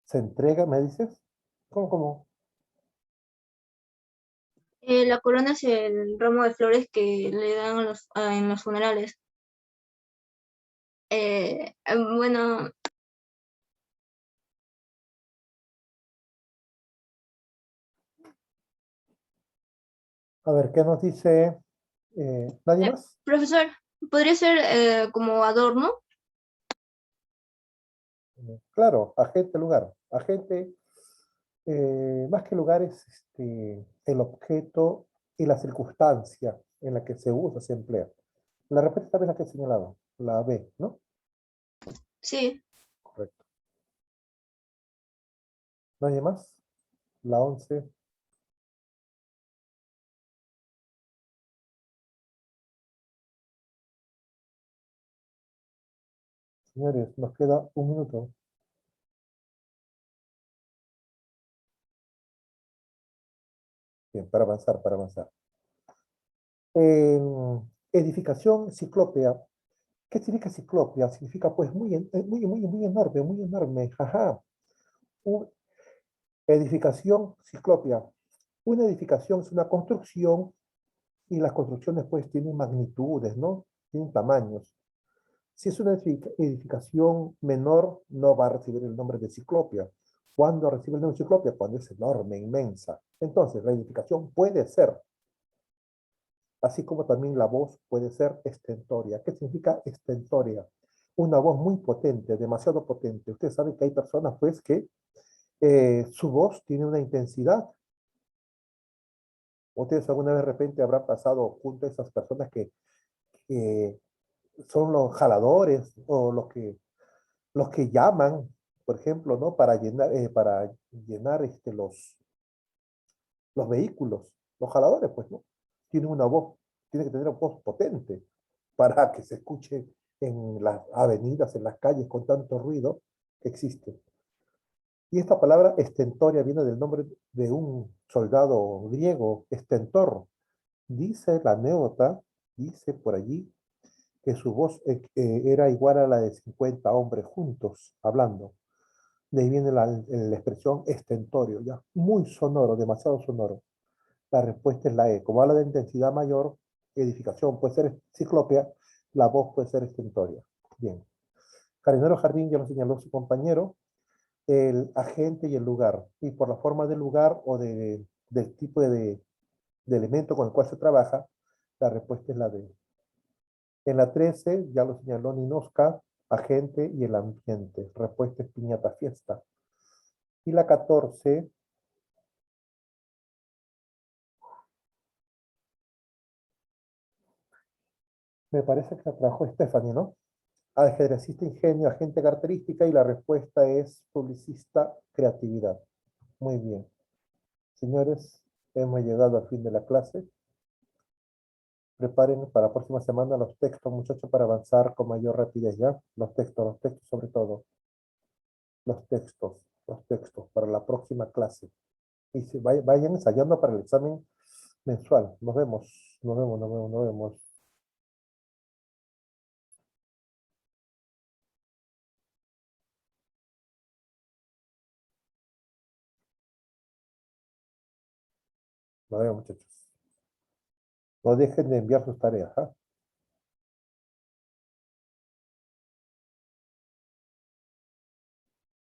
S1: ¿Se entrega, me dices? ¿Cómo?
S9: La corona es el ramo de flores que le dan en los funerales. Bueno,
S1: A ver, ¿qué nos dice? ¿Nadie más?
S9: profesor, podría ser como adorno.
S1: Claro, agente, lugar. Agente, más que lugar es el objeto y la circunstancia en la que se usa, se emplea. La respuesta también la que he señalado, la B, ¿no?
S9: Sí.
S1: Correcto. ¿Nadie más? La 11. Señores, nos queda un minuto. Bien, para avanzar, para avanzar. Edificación ciclópea. ¿Qué significa ciclópea? Significa pues muy enorme, muy enorme. Ajá. Edificación ciclópea. Una edificación es una construcción y las construcciones pues tienen magnitudes, ¿no? Tienen tamaños. Si es una edificación menor, no va a recibir el nombre de ciclópea. ¿Cuándo recibe el nombre de ciclópea? Cuando es enorme, inmensa. Entonces, la edificación puede ser, así como también la voz puede ser estentoria. ¿Qué significa estentoria? Una voz muy potente, demasiado potente. Usted sabe que hay personas pues que su voz tiene una intensidad. Ustedes alguna vez de repente habrán pasado junto a esas personas que eh, son los jaladores o los que llaman, por ejemplo, ¿no? Para llenar los vehículos. Los jaladores, pues, ¿no? Tienen una voz, tiene que tener una voz potente para que se escuche en las avenidas, en las calles, con tanto ruido que existe. Y esta palabra estentoria viene del nombre de un soldado griego, estentor. Dice la anécdota, dice por allí, que su voz era igual a la de 50 hombres juntos hablando. De ahí viene la expresión estentorio, ya muy sonoro, demasiado sonoro. La respuesta es la E. Como habla de intensidad mayor, edificación puede ser ciclópea, la voz puede ser estentoria. Bien. Jardinero Jardín ya lo señaló su compañero, el agente y el lugar. Y por la forma del lugar o del tipo de elemento con el cual se trabaja, la respuesta es la D. En la 13, ya lo señaló Ninoska, agente y el ambiente. Respuesta es piñata fiesta. Y la 14, me parece que la trajo Stephanie, ¿no? Ajedrecista ingenio, agente característica, y la respuesta es publicista creatividad. Muy bien. Señores, hemos llegado al fin de la clase. Preparen para la próxima semana los textos, muchachos, para avanzar con mayor rapidez, ¿ya? Los textos sobre todo. Los textos para la próxima clase. Y vayan ensayando para el examen mensual. Nos vemos, nos vemos, nos vemos, nos vemos. Nos vemos, muchachos. No dejen de enviar sus tareas, ¿ah?